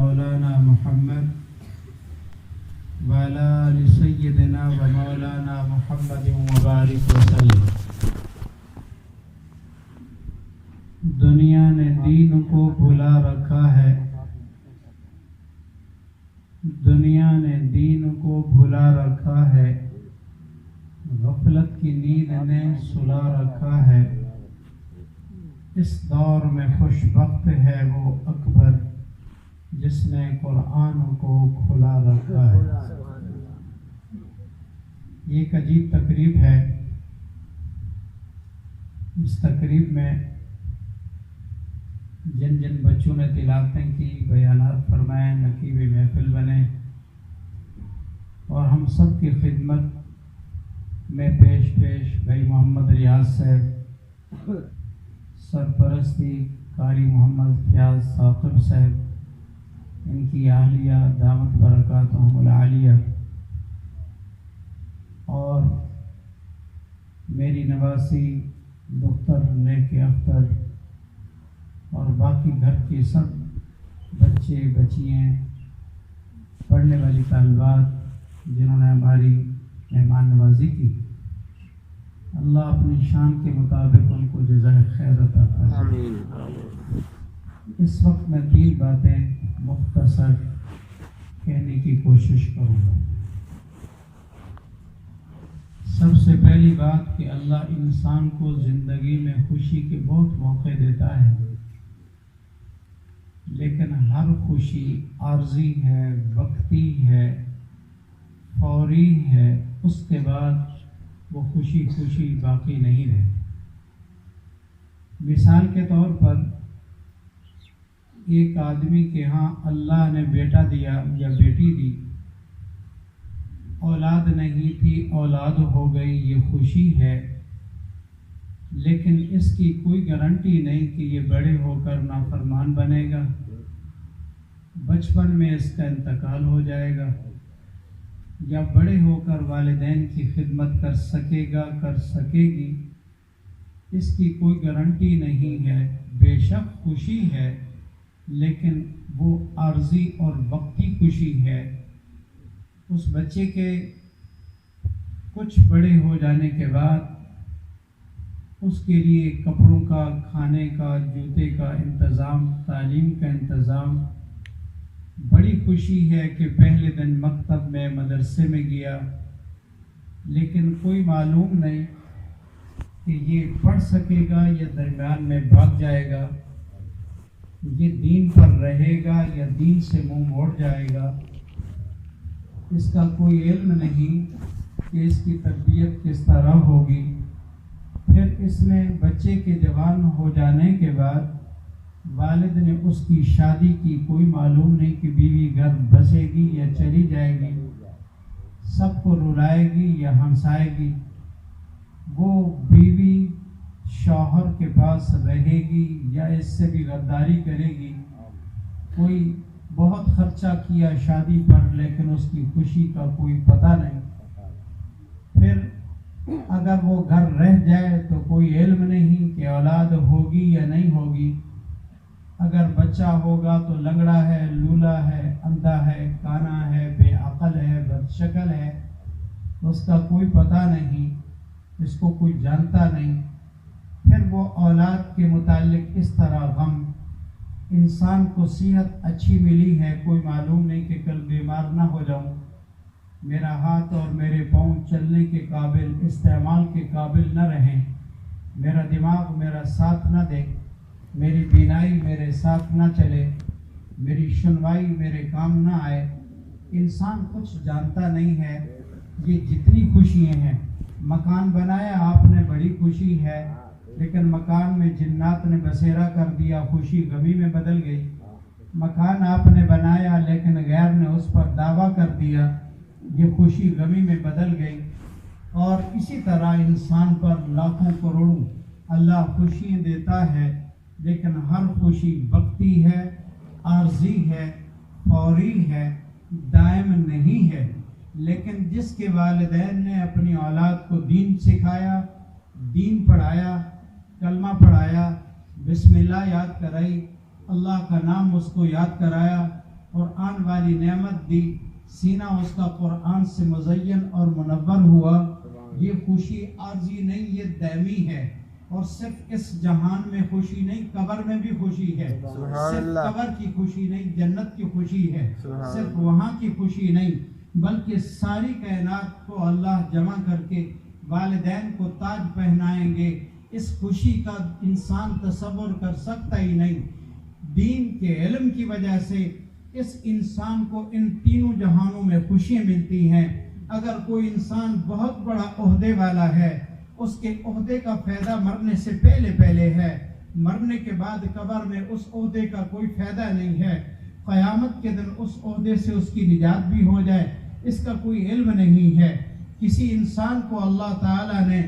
مولانا محمد وعلى آل سيدنا ومولانا محمد وبارك وسلم۔ دنیا نے دین کو بھلا رکھا ہے، دنیا نے دین کو بھلا رکھا ہے، غفلت کی نیند نے سلا رکھا ہے۔ اس دور میں خوش بخت ہے وہ اکبر جس نے قرآن کو کھلا رکھا ہے۔ یہ ایک عجیب تقریب ہے۔ اس تقریب میں جن جن بچوں نے تلاوتیں کی، بیانات فرمائے، نقیب محفل بنے، اور ہم سب کی خدمت میں پیش بھائی محمد ریاض صاحب، سرپرستی قاری محمد فیاض ثاقب صاحب، ان کی اہلیہ دامت برکاتہم العالیہ، اور میری نواسی دختر نیک اختر، اور باقی گھر کے سب بچے بچیاں، پڑھنے والی طالبات جنہوں نے ہماری مہمان نوازی کی، اللہ اپنی شان کے مطابق ان کو جزائے خیر عطا فرمائے۔ اس وقت میں 3 باتیں مختصر کہنے کی کوشش کروں گا۔ سب سے پہلی بات کہ اللہ انسان کو زندگی میں خوشی کے بہت موقع دیتا ہے، لیکن ہر خوشی عارضی ہے، وقتی ہے، فوری ہے، اس کے بعد وہ خوشی باقی نہیں رہتی۔ مثال کے طور پر ایک آدمی کے ہاں اللہ نے بیٹا دیا یا بیٹی دی، اولاد نہیں تھی، اولاد ہو گئی، یہ خوشی ہے، لیکن اس کی کوئی گارنٹی نہیں کہ یہ بڑے ہو کر نافرمان بنے گا، بچپن میں اس کا انتقال ہو جائے گا، یا بڑے ہو کر والدین کی خدمت کر سکے گا، کر سکے گی، اس کی کوئی گارنٹی نہیں ہے۔ بے شک خوشی ہے، لیکن وہ عارضی اور وقتی خوشی ہے۔ اس بچے کے کچھ بڑے ہو جانے کے بعد اس کے لیے کپڑوں کا، کھانے کا، جوتے کا انتظام، تعلیم کا انتظام، بڑی خوشی ہے کہ پہلے دن مکتب میں، مدرسے میں گیا، لیکن کوئی معلوم نہیں کہ یہ پڑھ سکے گا یا درمیان میں بھاگ جائے گا، یہ دین پر رہے گا یا دین سے منہ موڑ جائے گا۔ اس کا کوئی علم نہیں کہ اس کی تربیت کس طرح ہوگی۔ پھر اس نے بچے کے جوان ہو جانے کے بعد والد نے اس کی شادی کی، کوئی معلوم نہیں کہ بیوی گھر بسے گی یا چلی جائے گی، سب کو رلائے گی یا ہنسائے گی، وہ بیوی شوہر کے پاس رہے گی یا اس سے بھی غداری کرے گی۔ کوئی بہت خرچہ کیا شادی پر، لیکن اس کی خوشی کا کوئی پتہ نہیں۔ پھر اگر وہ گھر رہ جائے تو کوئی علم نہیں کہ اولاد ہوگی یا نہیں ہوگی۔ اگر بچہ ہوگا تو لنگڑا ہے، لولا ہے، اندھا ہے، کانا ہے، بے عقل ہے، بد شکل ہے، اس کا کوئی پتہ نہیں، اس کو کوئی جانتا نہیں۔ پھر وہ اولاد کے متعلق اس طرح غم، انسان کو صحت اچھی ملی ہے، کوئی معلوم نہیں کہ کل بیمار نہ ہو جاؤں، میرا ہاتھ اور میرے پاؤں چلنے کے قابل، استعمال کے قابل نہ رہیں، میرا دماغ میرا ساتھ نہ دے، میری بینائی میرے ساتھ نہ چلے، میری سنوائی میرے کام نہ آئے۔ انسان کچھ جانتا نہیں ہے۔ یہ جتنی خوشیاں ہیں، مکان بنایا آپ نے، بڑی خوشی ہے، لیکن مکان میں جنات نے بسیرا کر دیا، خوشی غمی میں بدل گئی۔ مکان آپ نے بنایا لیکن غیر نے اس پر دعویٰ کر دیا، یہ خوشی غمی میں بدل گئی۔ اور اسی طرح انسان پر لاکھوں کروڑوں اللہ خوشیاں دیتا ہے، لیکن ہر خوشی وقتی ہے، عارضی ہے، فوری ہے، دائم نہیں ہے۔ لیکن جس کے والدین نے اپنی اولاد کو دین سکھایا، دین پڑھایا، کلمہ پڑھایا، بسم اللہ یاد کرائی، اللہ کا نام اس کو یاد کرایا، قرآن والی نعمت دی، سینہ اس کا قرآن سے مزین اور منور ہوا. یہ خوشی عارضی نہیں، یہ دائمی ہے. اور صرف اس جہان میں خوشی نہیں، قبر میں بھی خوشی ہے. صرف قبر کی خوشی نہیں، جنت کی خوشی ہے. صرف وہاں کی خوشی نہیں، بلکہ ساری کائنات کو اللہ جمع کر کے والدین کو تاج پہنائیں گے. اس خوشی کا انسان تصور کر سکتا ہی نہیں. دین کے علم کی وجہ سے اس انسان کو ان تینوں جہانوں میں خوشیاں ملتی ہیں. اگر کوئی انسان بہت بڑا عہدے والا ہے، اس کے عہدے کا فائدہ مرنے سے پہلے ہے. مرنے کے بعد قبر میں اس عہدے کا کوئی فائدہ نہیں ہے. قیامت کے دن اس عہدے سے اس کی نجات بھی ہو جائے، اس کا کوئی علم نہیں ہے. کسی انسان کو اللہ تعالیٰ نے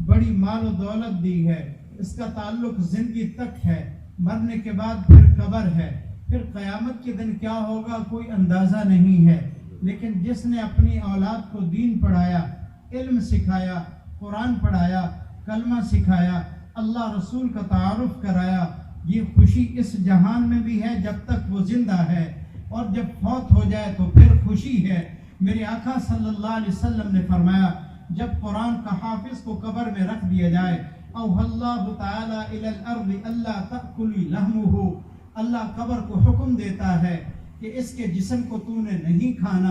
بڑی مال و دولت دی ہے، اس کا تعلق زندگی تک ہے، مرنے کے بعد پھر قبر ہے، پھر قیامت کے دن کیا ہوگا کوئی اندازہ نہیں ہے. لیکن جس نے اپنی اولاد کو دین پڑھایا، علم سکھایا، قرآن پڑھایا، کلمہ سکھایا، اللہ رسول کا تعارف کرایا، یہ خوشی اس جہان میں بھی ہے جب تک وہ زندہ ہے، اور جب فوت ہو جائے تو پھر خوشی ہے. میرے آقا صلی اللہ علیہ وسلم نے فرمایا، جب قرآن کا حافظ کو قبر میں رکھ دیا جائے، اوحى اللہ تعالی الی الارض الا تأکلی لحمہ، اللہ قبر کو حکم دیتا ہے کہ اس کے جسم کو تو نے نہیں کھانا،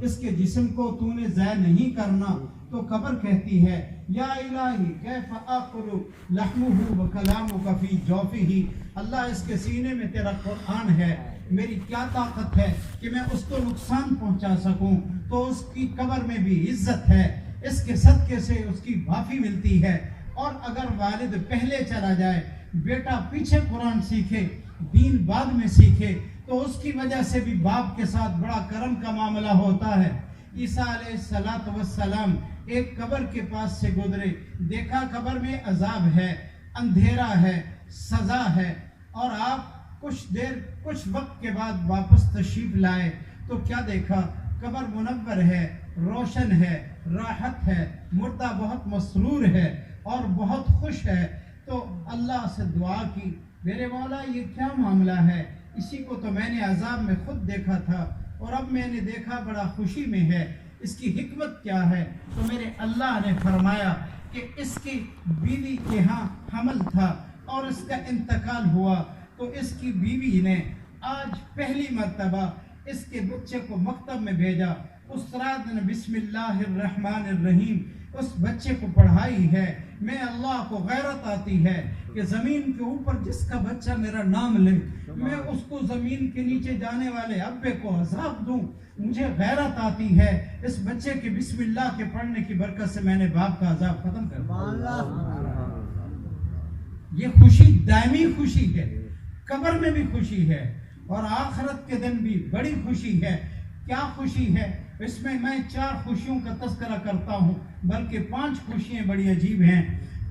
اس کے جسم کو تو نے ضائع نہیں کرنا. تو قبر کہتی ہے، یا الہی کیف آکل لحمہ وکلامک فی جوفہ، اللہ اس کے سینے میں تیرا قرآن ہے، میری کیا طاقت ہے کہ میں اس کو نقصان پہنچا سکوں. تو اس کی قبر میں بھی عزت ہے، اس کے صدقے سے اس کی معافی ملتی ہے. اور اگر والد پہلے چلا جائے، بیٹا پیچھے قرآن سیکھے، دین بعد میں سیکھے، تو اس کی وجہ سے بھی باپ کے ساتھ بڑا کرم کا معاملہ ہوتا ہے. عیسیٰ علیہ السلام ایک قبر کے پاس سے گزرے، دیکھا قبر میں عذاب ہے، اندھیرا ہے، سزا ہے، اور آپ کچھ وقت کے بعد واپس تشریف لائے تو کیا دیکھا؟ قبر منور ہے، روشن ہے، راحت ہے، مردہ بہت مسرور ہے اور بہت خوش ہے. تو اللہ سے دعا کی، میرے مولا یہ کیا معاملہ ہے؟ اسی کو تو میں نے عذاب میں خود دیکھا تھا اور اب میں نے دیکھا بڑا خوشی میں ہے، اس کی حکمت کیا ہے؟ تو میرے اللہ نے فرمایا کہ اس کی بیوی کے ہاں حمل تھا اور اس کا انتقال ہوا، تو اس کی بیوی نے آج پہلی مرتبہ اس کے بچے کو مکتب میں بھیجا. اس رات نے بسم اللہ الرحمن الرحیم اس بچے کو پڑھائی ہے. میں اللہ کو غیرت آتی ہے کہ زمین کے اوپر جس کا بچہ میرا نام لے، میں اس کو زمین کے نیچے جانے والے ابے کو عذاب دوں. مجھے غیرت آتی ہے اس بچے کے بسم اللہ کے پڑھنے کی برکت سے میں نے باپ کا عذاب ختم کر دیا. یہ خوشی دائمی خوشی ہے، قبر میں بھی خوشی ہے اور آخرت کے دن بھی بڑی خوشی ہے. کیا خوشی ہے؟ اس میں 4 خوشیوں کا تذکرہ کرتا ہوں، بلکہ 5 خوشیاں بڑی عجیب ہیں.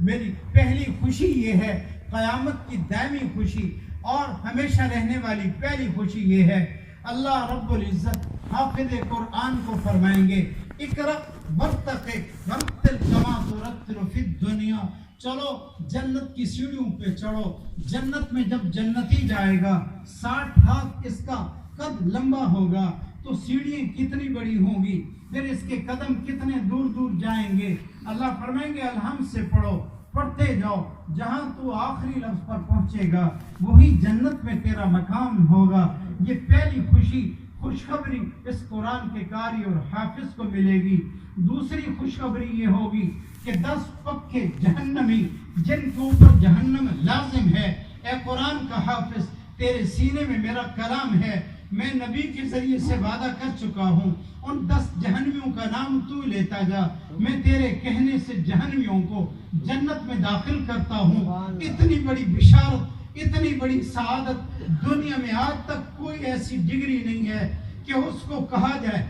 میری پہلی خوشی یہ ہے قیامت کی دائمی خوشی، اور ہمیشہ رہنے والی پہلی خوشی یہ ہے، اللہ رب العزت حافظ قرآن کو فرمائیں گے، اقرأ ورتقِ ورتل کما ترتل فی الدنیا. چلو جنت کی سیڑھیوں پہ چڑھو. جنت میں جب جنتی جائے گا 60 ہاتھ اس کا قد لمبا ہوگا، تو سیڑھیاں کتنی بڑی ہوں گی، پھر اس کے قدم کتنے دور دور جائیں گے. اللہ فرمائیں گے الحمد سے پڑھو، پڑھتے جاؤ، جہاں تو آخری لفظ پر پہنچے گا وہی جنت میں تیرا مقام ہوگا. یہ پہلی خوشی، خوشخبری اس قرآن کے قاری اور حافظ کو ملے گی. دوسری خوشخبری یہ ہوگی کہ 10 پکے جہنمی جن کے اوپر جہنم لازم ہے، اے قرآن کا حافظ تیرے سینے میں میرا کلام ہے، میں نبی کے ذریعے سے وعدہ کر چکا ہوں، ان 10 جہنمیوں کا نام تو لیتا جا، میں تیرے کہنے سے جہنمیوں کو جنت میں داخل کرتا ہوں. اتنی بڑی بشارت، اتنی بڑی سعادت دنیا میں آج تک کوئی ایسی ڈگری نہیں ہے کہ اس کو کہا جائے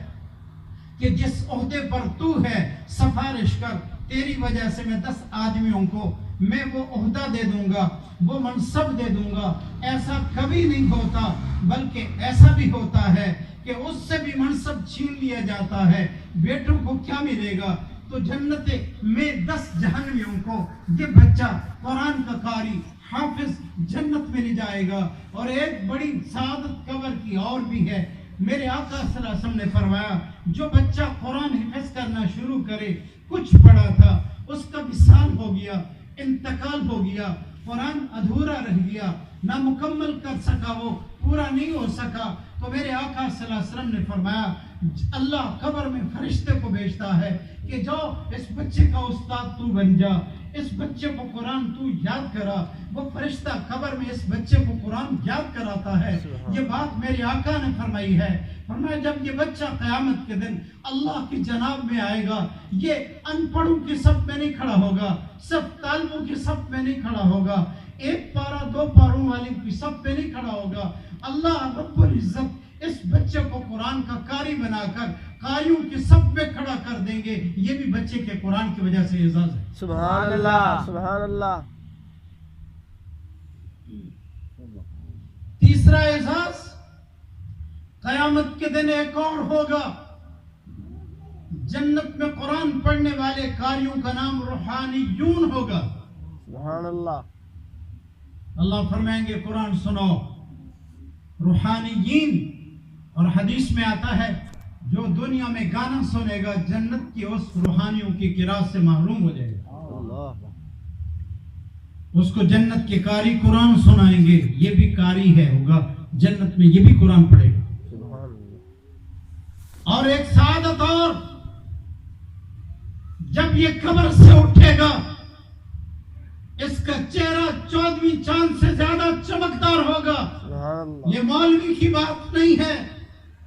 کہ جس عہدے پر تو ہے سفارش کر، تیری وجہ سے میں 10 آدمیوں کو میں وہ عہدہ دے دوں گا، وہ منصب دے دوں گا. ایسا کبھی نہیں ہوتا، بلکہ ایسا بھی ہوتا ہے کہ اس سے بھی منصب چھین لیا جاتا ہے. بیٹوں کو کیا ملے گا؟ تو جنت میں 10 جہنمیوں کو یہ بچہ قرآن کا قاری حافظ جنت میں لے جائے گا. اور ایک بڑی سعادت قبر کی اور بھی ہے. میرے آقا صلی اللہ علیہ وسلم نے فرمایا جو بچہ قرآن حفظ کرنا شروع کرے, کچھ پڑھا تھا اس کا وصال ہو گیا, انتقال ہو گیا, قرآن ادھورا رہ گیا, نہ مکمل کر سکا, وہ پورا نہیں ہو سکا, تو میرے آقا صلی اللہ علیہ وسلم نے فرمایا اللہ قبر میں فرشتے کو بھیجتا ہے کہ جو اس بچے کا استاد تو بن جا, اس بچے کو قرآن تو یاد کرا. وہ فرشتہ قبر میں اس بچے کو قرآن یاد کراتا ہے. یہ بات میرے آقا نے فرمائی ہے. فرمایا جب یہ بچہ قیامت کے دن اللہ کی جناب میں آئے گا, یہ ان پڑھوں کی صف میں نہیں کھڑا ہوگا, صف طالبوں کی صف میں نہیں کھڑا ہوگا, ایک پارا دو پاروں والی کی صف میں نہیں کھڑا ہوگا. اللہ رب العزت اس بچے کو قرآن کا قاری بنا کر قاریوں کی صف میں کھڑا کر دیں گے. یہ بھی بچے کے قرآن کی وجہ سے اعزاز ہے. سبحان اللہ, سبحان اللہ. تیسرا اعزاز قیامت کے دن ایک اور ہوگا. جنت میں قرآن پڑھنے والے قاریوں کا نام روحانیون ہوگا. سبحان اللہ. اللہ فرمائیں گے قرآن سنو. روحانیین, اور حدیث میں آتا ہے جو دنیا میں گانا سنے گا جنت کی اس روحانیوں کی قرات سے محروم ہو جائے گا. اس کو جنت کے قاری قرآن سنائیں گے, یہ بھی قاری ہے ہوگا جنت میں, یہ بھی قرآن پڑھے گا. اور ایک سعادت اور, جب یہ قبر سے اٹھے گا اس کا چہرہ 14ویں چاند سے زیادہ چمکدار ہوگا. یہ مولوی کی بات نہیں ہے,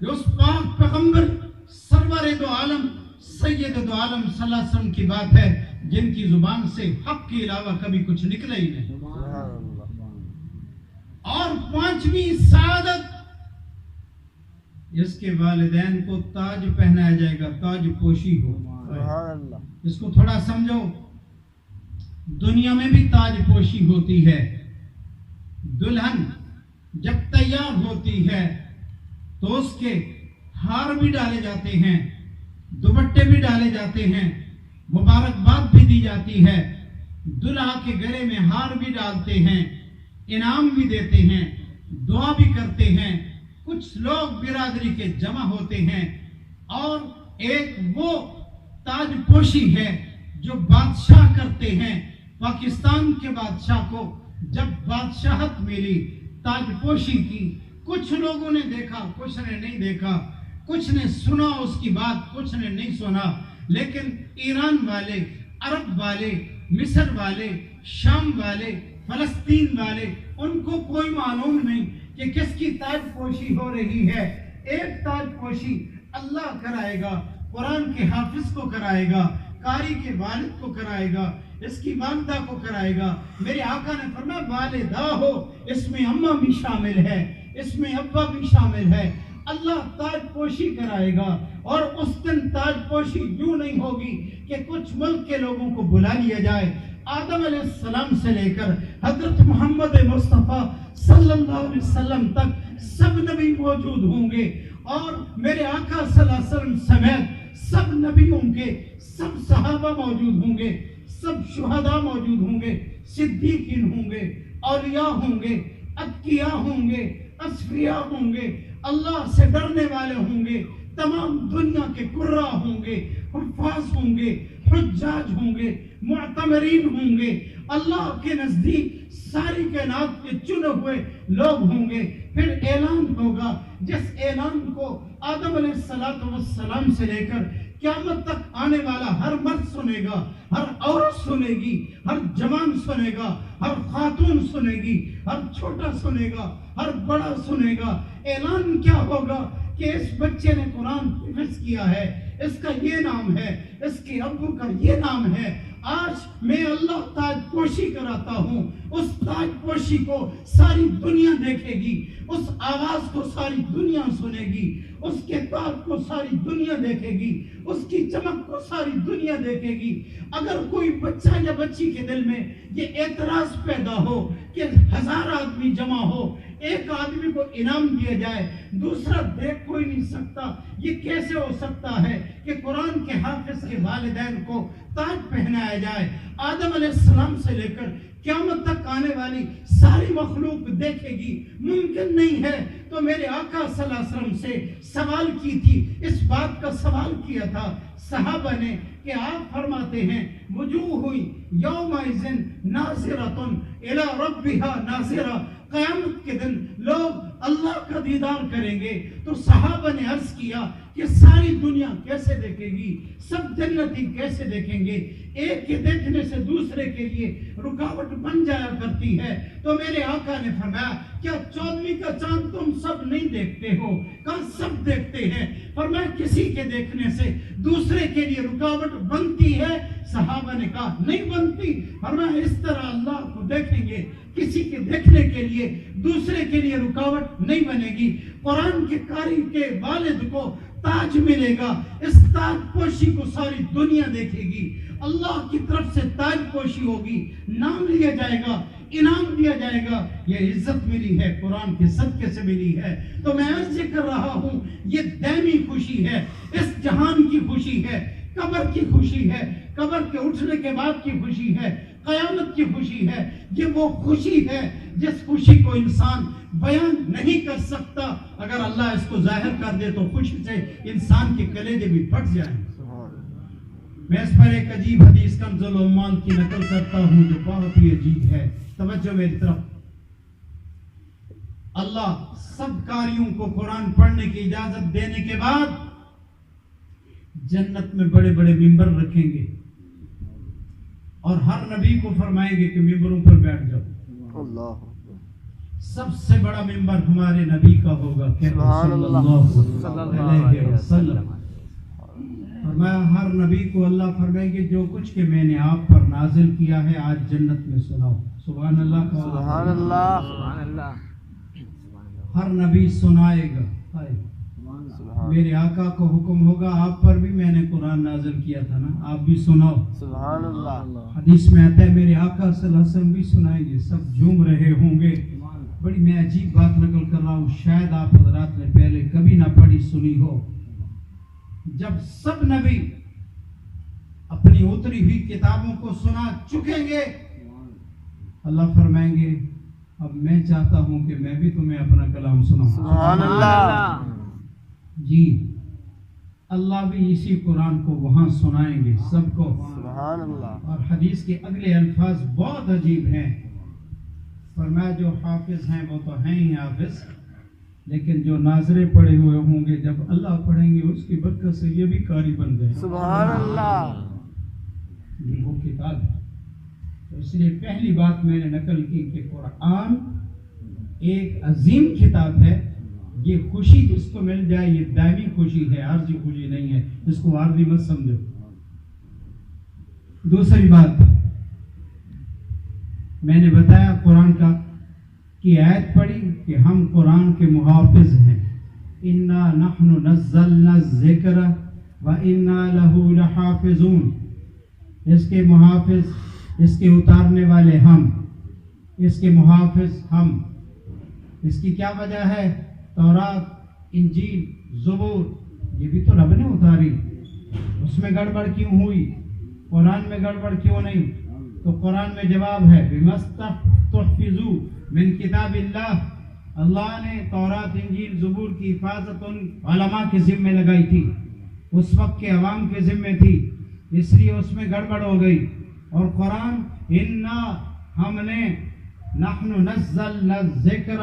یہ اس پاک پیغمبر سرور دو عالم سید دو عالم صلی اللہ علیہ وسلم کی بات ہے جن کی زبان سے حق کے علاوہ کبھی کچھ نکلا ہی نہیں. اور 5ویں سعادت, اس کے والدین کو تاج پہنایا جائے گا, تاج پوشی ہو. اس کو تھوڑا سمجھو, دنیا میں بھی تاج پوشی ہوتی ہے. دلہن جب تیار ہوتی ہے تو اس کے ہار بھی ڈالے جاتے ہیں, دوپٹے بھی ڈالے جاتے ہیں, مبارکباد بھی دی جاتی ہے, دلہا کے گلے میں ہار بھی ڈالتے ہیں, انعام بھی دیتے ہیں, دعا بھی کرتے ہیں. کچھ لوگ برادری کے جمع ہوتے ہیں, اور ایک وہ تاج پوشی ہے جو بادشاہ کرتے ہیں. پاکستان کے بادشاہ کو جب بادشاہت ملی تاج پوشی کی, کچھ لوگوں نے دیکھا, کچھ نے نہیں دیکھا, کچھ نے سنا اس کی بات, کچھ نے نہیں سنا. لیکن ایران والے, عرب والے, مصر والے, شام والے, فلسطین والے, ان کو کوئی معلوم نہیں کہ کس کی تاج پوشی ہو رہی ہے. ایک تاج پوشی اللہ کرائے گا, قرآن کے حافظ کو کرائے گا, قاری کے والد کو کرائے گا, اس کی والدہ کو کرائے گا. میرے آقا نے فرمایا والدہ ہو, اس میں اماں بھی شامل ہے, اس میں ابا بھی شامل ہے. اللہ تاج پوشی کرائے گا. اور اس دن تاج پوشی یوں نہیں ہوگی کہ کچھ ملک کے لوگوں کو بلا لیا جائے. آدم علیہ السلام سے لے کر حضرت محمد مصطفیٰ صلی اللہ علیہ وسلم تک سب نبی موجود ہوں گے, اور میرے آقا صلی اللہ علیہ وسلم سمیت سب نبیوں کے سب صحابہ موجود ہوں گے, سب شہداء موجود ہوں گے, صدیقین ہوں گے, اولیاء ہوں گے, اتقیاء ہوں گے, اصفیاء ہوں گے, اللہ سے ڈرنے والے ہوں گے, تمام دنیا کے قراء ہوں گے, حفاظ ہوں گے, حجاج ہوں گے, معتمرین ہوں گے. اللہ کے نزدیک ساری کائنات کے چنے ہوئے لوگ ہوں گے. پھر اعلان ہوگا, جس اعلان کو آدم علیہ السلام سے لے کر قیامت تک آنے والا ہر مرد سنے گا, ہر عورت سنے گی, ہر جوان سنے گا, ہر خاتون سنے گی, ہر چھوٹا سنے گا, ہر بڑا سنے گا. اعلان کیا ہوگا کہ اس بچے نے قرآن حفظ کیا ہے, اس کا یہ نام ہے, اس کے ابو کا یہ نام ہے. آج میں اللہ تاج پوشی کراتا ہوں. اس تاج پوشی کو ساری دنیا دیکھے گی, اس آواز کو ساری دنیا سنے گی, اس کتاب کو ساری دنیا دیکھے گی, اس کی چمک کو ساری دنیا دیکھے گی. اگر کوئی بچہ یا بچی کے دل میں یہ اعتراض پیدا ہو کہ 1000 آدمی جمع ہو, ایک آدمی کو انعام دیا جائے, دوسرا دیکھ کوئی نہیں سکتا, یہ کیسے ہو سکتا ہے کہ قرآن کے حافظ کے والدین کو تاج پہنایا جائے؟ آدم علیہ السلام سے لے کر قیامت تک آنے والی ساری مخلوق دیکھے گی، ممکن نہیں ہے۔ تو میرے آقا صلی اللہ علیہ وسلم سے سوال کی تھی، اس بات کا سوال کیا تھا صحابہ نے کہ آپ فرماتے ہیں وجوہ یومئذ ناظرۃ الی ربھا ناظرہ، قیامت کے دن لوگ اللہ کا دیدار کریں گے۔ تو صحابہ نے عرض کیا کہ ساری دنیا کیسے دیکھے گی، سب جنتی کیسے دیکھیں گے؟ ایک کے دیکھنے سے دوسرے کے لیے رکاوٹ بن جایا کرتی ہے۔ تو میرے آقا نے فرمایا کیا 14ویں کا چاند تم سب نہیں دیکھتے ہو؟ کہا سب دیکھتے ہیں۔ فرمایا کسی کے دیکھنے سے دوسرے کے لیے رکاوٹ بنتی ہے؟ صحابہ نے کہا نہیں بنتی۔ فرمایا اس طرح اللہ کو دیکھیں گے، کسی کے دیکھنے کے لیے دوسرے کے لیے رکاوٹ نہیں بنے گی۔ قرآن کے قاری کے والد کو تاج ملے گا، اس تاج پوشی کو ساری دنیا دیکھے گی، اللہ کی طرف سے تاج پوشی ہوگی، نام لیا جائے گا، انعام دیا جائے گا۔ یہ عزت ملی ہے، قرآن کے صدقے سے ملی ہے۔ تو میں عرض کر رہا ہوں یہ دائمی خوشی ہے، اس جہان کی خوشی ہے، قبر کی خوشی ہے، قبر کے اٹھنے کے بعد کی خوشی ہے، قیامت کی خوشی ہے۔ یہ وہ خوشی ہے جس خوشی کو انسان بیان نہیں کر سکتا، اگر اللہ اس کو ظاہر کر دے تو خوشی سے انسان کے کلیجے بھی پھٹ جائیں۔ میں اس پر ایک عجیب حدیث کنز العمال کی نقل کرتا ہوں جو بہت ہی عجیب ہے، توجہ میری طرف۔ اللہ سب قاریوں کو قرآن پڑھنے کی اجازت دینے کے بعد جنت میں بڑے بڑے ممبر رکھیں گے اور ہر نبی کو فرمائیں گے کہ ممبروں پر بیٹھ جاؤ۔ اللہ سب سے بڑا ممبر ہمارے نبی کا ہوگا، سبحان اللہ علیہ وسلم۔ فرمایا ہر نبی کو اللہ فرمائے گے جو کچھ کہ میں نے آپ پر نازل کیا ہے آج جنت میں سناؤ۔ سبحان اللہ، سبحان اللہ، سبحان اللہ۔ ہر نبی سنائے گا۔ میرے آقا کو حکم ہوگا آپ پر بھی میں نے قرآن نازل کیا تھا نا، آپ بھی سناؤ۔ سبحان اللہ۔ حدیث میں آتا ہے میرے آقا صلی اللہ علیہ وسلم بھی سنائیں گے، سب جھوم رہے ہوں گے۔ بڑی میں عجیب بات نقل کر رہا ہوں، شاید آپ حضرات نے پہلے کبھی نہ پڑھی سنی ہو۔ جب سب نبی اپنی اتری ہوئی کتابوں کو سنا چکیں گے، اللہ فرمائیں گے اب میں چاہتا ہوں کہ میں بھی تمہیں اپنا کلام سناؤں۔ سبحان اللہ۔ جی اللہ بھی اسی قرآن کو وہاں سنائیں گے سب کو۔ سبحان اللہ۔ اور حدیث کے اگلے الفاظ بہت عجیب ہیں۔ فرمایا جو حافظ ہیں وہ تو ہیں ہی حافظ، لیکن جو ناظرے پڑھے ہوئے ہوں گے جب اللہ پڑھیں گے اس کی برکت سے یہ بھی قاری بن گئے۔ سبحان اللہ۔ یہ وہ کتاب ہے۔ تو اس لیے پہلی بات میں نے نقل کی کہ قرآن ایک عظیم کتاب ہے۔ یہ خوشی جس کو مل جائے یہ دائمی خوشی ہے، عارضی خوشی نہیں ہے، اس کو عارضی مت سمجھو۔ دوسری بات میں نے بتایا قرآن کا کی آیت پڑھی کہ ہم قرآن کے محافظ ہیں۔ اِنَّا نَحْنُ نَزَّلْنَا الذِّكْرَ وَإِنَّا لَهُ لَحَافِظُونَ، اس کے محافظ، اس کے اتارنے والے ہم، اس کے محافظ ہم۔ اس کی کیا وجہ ہے؟ تورات، انجیل، زبور یہ بھی تو رب نے اتاری، اس میں گڑبڑ کیوں ہوئی؟ قرآن میں گڑبڑ کیوں نہیں؟ تو قرآن میں جواب ہے بِمَسْتَحْفِظُوا من کتاب اللہ۔ اللہ نے تورات، انجیل، زبور کی حفاظت ان علماء کے ذمے لگائی تھی، اس وقت کے عوام کے ذمے تھی، اس لیے اس میں گڑبڑ ہو گئی۔ اور قرآن اِنَّا ہم نے، نَحْنُ نَزَّلْنَا الذِّكْرَ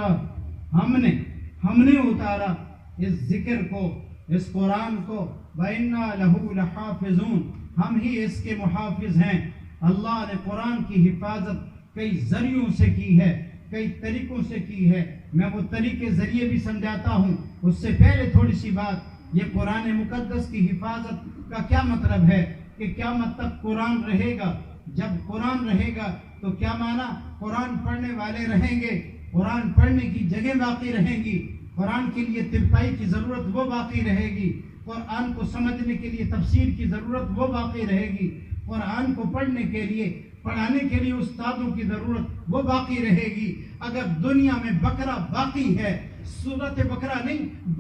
ہم نے اتارا اس ذکر کو، اس قرآن کو، وَإِنَّا لَهُ لَحَافِظُونَ ہم ہی اس کے محافظ ہیں۔ اللہ نے قرآن کی حفاظت کئی ذریعوں سے کی ہے، کئی طریقوں سے کی ہے۔ میں وہ طریقے ذریعے بھی سمجھاتا ہوں۔ اس سے پہلے تھوڑی سی بات، یہ قرآن مقدس کی حفاظت کا کیا مطلب ہے کہ قیامت تک قرآن رہے گا۔ جب قرآن رہے گا تو کیا معنی؟ قرآن پڑھنے والے رہیں گے، قرآن پڑھنے کی جگہ باقی رہیں گی، قرآن کے لیے ترپائی کی ضرورت وہ باقی رہے گی، قرآن کو سمجھنے کے لیے تفسیر کی ضرورت وہ باقی رہے گی، قرآن کو پڑھنے کے لیے، پڑھانے کے لیے استادوں کی ضرورت وہ باقی رہے گی۔ اگر دنیا میں بقرہ باقی ہے، سورت بقرہ نہیں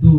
2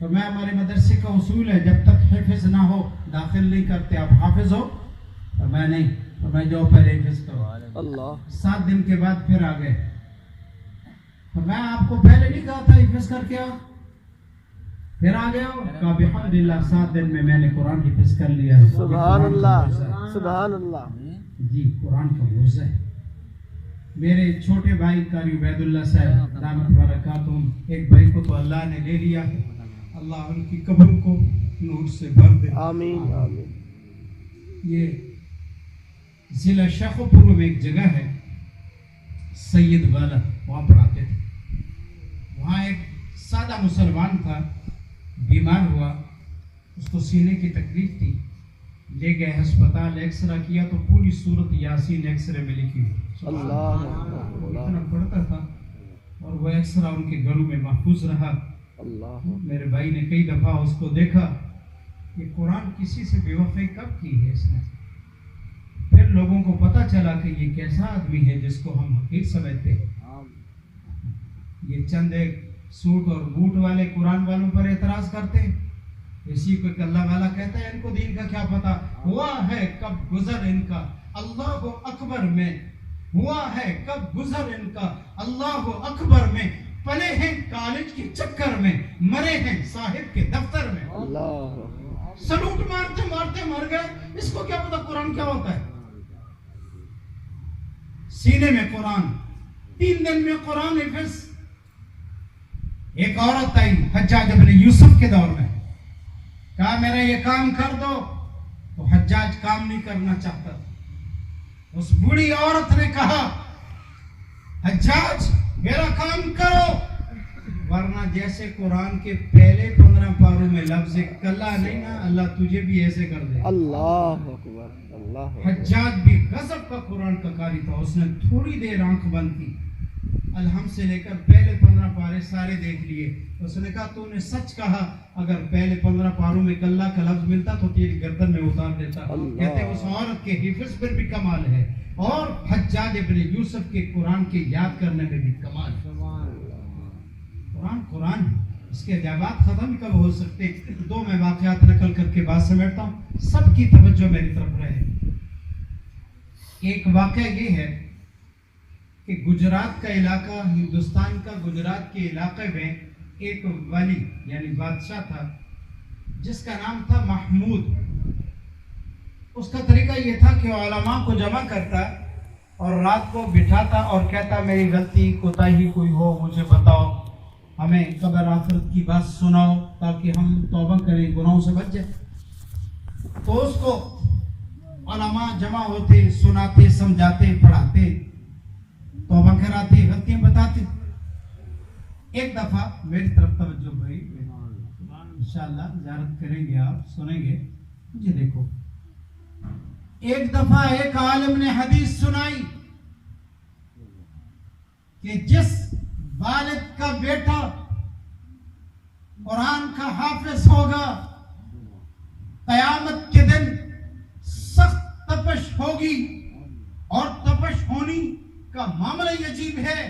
فرمایا ہمارے مدرسے کا اصول ہے جب تک حفظ نہ ہو داخل نہیں کرتے. آپ حافظ ہو؟ فرمایا نہیں. فرمایا جو پہلے حفظ کرو. اللہ 7 دن کے بعد پھر آ گئے. فرمایا آپ کو پہلے نہیں کہا تھا حفظ کر کے آؤ؟ پھر آ گئے ہو؟ کہا بحمدللہ 7 دن میں نے قرآن حفظ کر لیا ہے. سبحان اللہ سبحان اللہ. جی قرآن کا موضوع ہے. میرے چھوٹے بھائی قاری عبید اللہ صاحب دامت برکاتہم، ایک بھائی کو تو اللہ نے لے لیا. اللہ ان کی قبر کو نور سے بھر دے. آمین آمین. یہ ضلع شیخوپور میں ایک جگہ ہے سید والا، وہاں پڑھاتے تھے. وہاں ایک سادہ مسلمان تھا، بیمار ہوا، اس کو سینے کی تکلیف تھی. لے گئے ہسپتال، ایکس رے کیا تو پوری صورت یاسین ایکس رے میں لکھی ہوئی. اللہ اتنا پڑھتا تھا اور وہ ایکس رے ان کے گھروں میں محفوظ رہا. اللہ. میرے بھائی نے کئی دفعہ اس کو دیکھا کہ قرآن کسی سے بے وفائی کب کی ہے اس نے. پھر لوگوں کو پتہ چلا کہ یہ کیسا آدمی ہے جس کو ہم حقیر سمجھتے ہیں. یہ چند ایک سوٹ اور بوٹ والے قرآن والوں پر اعتراض کرتے ہیں. اسی کو کہ اللہ والا کہتا ہے ان کو دین کا کیا پتا. ہوا ہے کب گزر ان کا اللہ اکبر میں، ہوا ہے کب گزر ان کا اللہ اکبر میں. پلے ہیں کالج کے چکر میں، مرے ہیں صاحب کے دفتر میں. اللہ سلوٹ مارتے مارتے مر گئے. اس کو کیا پتا قرآن کیا ہوتا ہے. سینے میں قرآن، 3 دن میں قرآن حفظ. ایک عورت آئی حجاج ابن یوسف کے دور میں، کہا میرا یہ کام کر دو، تو حجاج کام نہیں کرنا چاہتا. اس بوڑھی عورت نے کہا حجاج میرا کام کرو، ورنہ جیسے قرآن کے پہلے 15 پاروں میں لفظ کلا نہیں نا، اللہ تجھے بھی ایسے کر دے. اللہ اکبر. اللہ حجاج بھی غضب کا قرآن کا قاری تھا. اس نے تھوڑی دیر آنکھ بند کی، الحمد سے لے کر پہلے 15 پارے سارے دیکھ لیے. اس نے کہا تو نے سچ کہا، اگر پہلے 15 پاروں میں کلا کا لفظ ملتا تو تیری گردن میں اتار دیتا. کہتے اس عورت کے حفظ پر بھی کمال ہے اور حجاج ابن یوسف کے قرآن کے یاد کرنے میں بھی کمال. قرآن قرآن اس کے عجائبات ختم کب ہو سکتے. 2 میں واقعات نقل کر کے بات سمیٹتا ہوں، سب کی توجہ میری طرف رہے. ایک واقعہ یہ ہے کہ گجرات کا علاقہ، ہندوستان کا گجرات کے علاقے میں ایک ولی یعنی بادشاہ تھا جس کا نام تھا محمود. اس کا طریقہ یہ تھا کہ علماء کو جمع کرتا اور رات کو بٹھاتا اور کہتا میری غلطی کوتاہی کوئی ہو مجھے بتاؤ، ہمیں قبر آخرت کی بات سناؤ تاکہ ہم توبہ کریں، گناہوں سے بچ جائیں. تو اس کو علماء جمع ہوتے، سناتے، سمجھاتے، پڑھاتے، توبہ کراتے، غلطیاں بتاتے. ایک دفعہ میری طرف توجہ بھائی، انشاءاللہ زیارت کریں گے، آپ سنیں گے. مجھے دیکھو، ایک دفعہ ایک عالم نے حدیث سنائی کہ جس والد کا بیٹا قرآن کا حافظ ہوگا قیامت کے دن سخت تپش ہوگی. اور تپش ہونی کا معاملہ یہ عجیب ہے.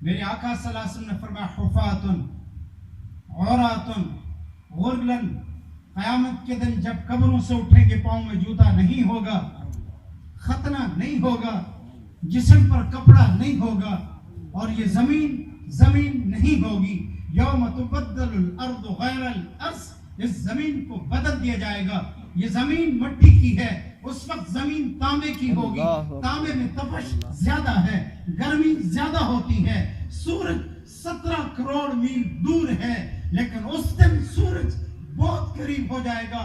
میرے آقا صلی اللہ علیہ وسلم نے فرمایا حفاتن عوراتن غرلن، قیامت کے دن جب قبروں سے اٹھیں گے پاؤں میں جوتا نہیں ہوگا، ختنہ نہیں ہوگا، جسم پر کپڑا نہیں ہوگا، اور یہ زمین نہیں ہوگی. یوم تبدل الارض غیر الارض، اس زمین کو بدل دیا جائے گا. یہ زمین مٹی کی ہے، اس وقت زمین تانبے کی ہوگی. تانبے میں تپش زیادہ ہے، گرمی زیادہ ہوتی ہے. سورج 17 کروڑ میل دور ہے، لیکن اس دن سورج بہت قریب ہو جائے گا.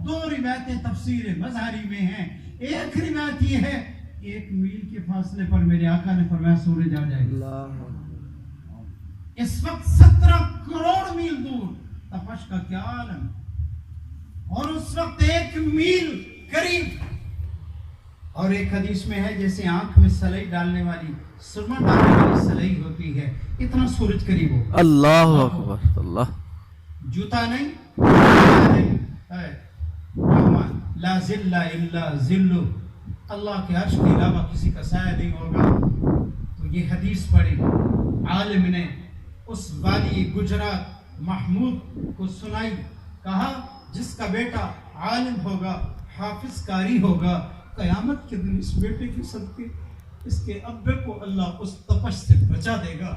2 روایتیں تفسیر مظہری میں ہیں. ایک روایت یہ ہے 1 میل کے فاصلے پر میرے آقا نے فرمایا سورج آ جائے گا. اس وقت 17 کروڑ میل دور تپش کا کیا عالم، اور اس وقت 1 میل قریب. اور ایک حدیث میں ہے جیسے آنکھ میں سلائی ڈالنے والی، سرما ڈالنے والی سلائی ہوتی ہے، اتنا سورج قریب ہوگا. اللہ اکبر. اللہ. جوتا نہیں، لا ذل الا ذل، اللہ کے عرش کے علاوہ کسی کا سایہ نہیں ہوگا. تو یہ حدیث پڑھی عالم نے، اس والی گجرات محمود کو سنائی. کہا جس کا بیٹا عالم ہوگا, حافظ قاری ہوگا, قیامت کے دن اس بیٹے کے صدقے اس کے ابے کو اللہ اس تپش سے بچا دے گا.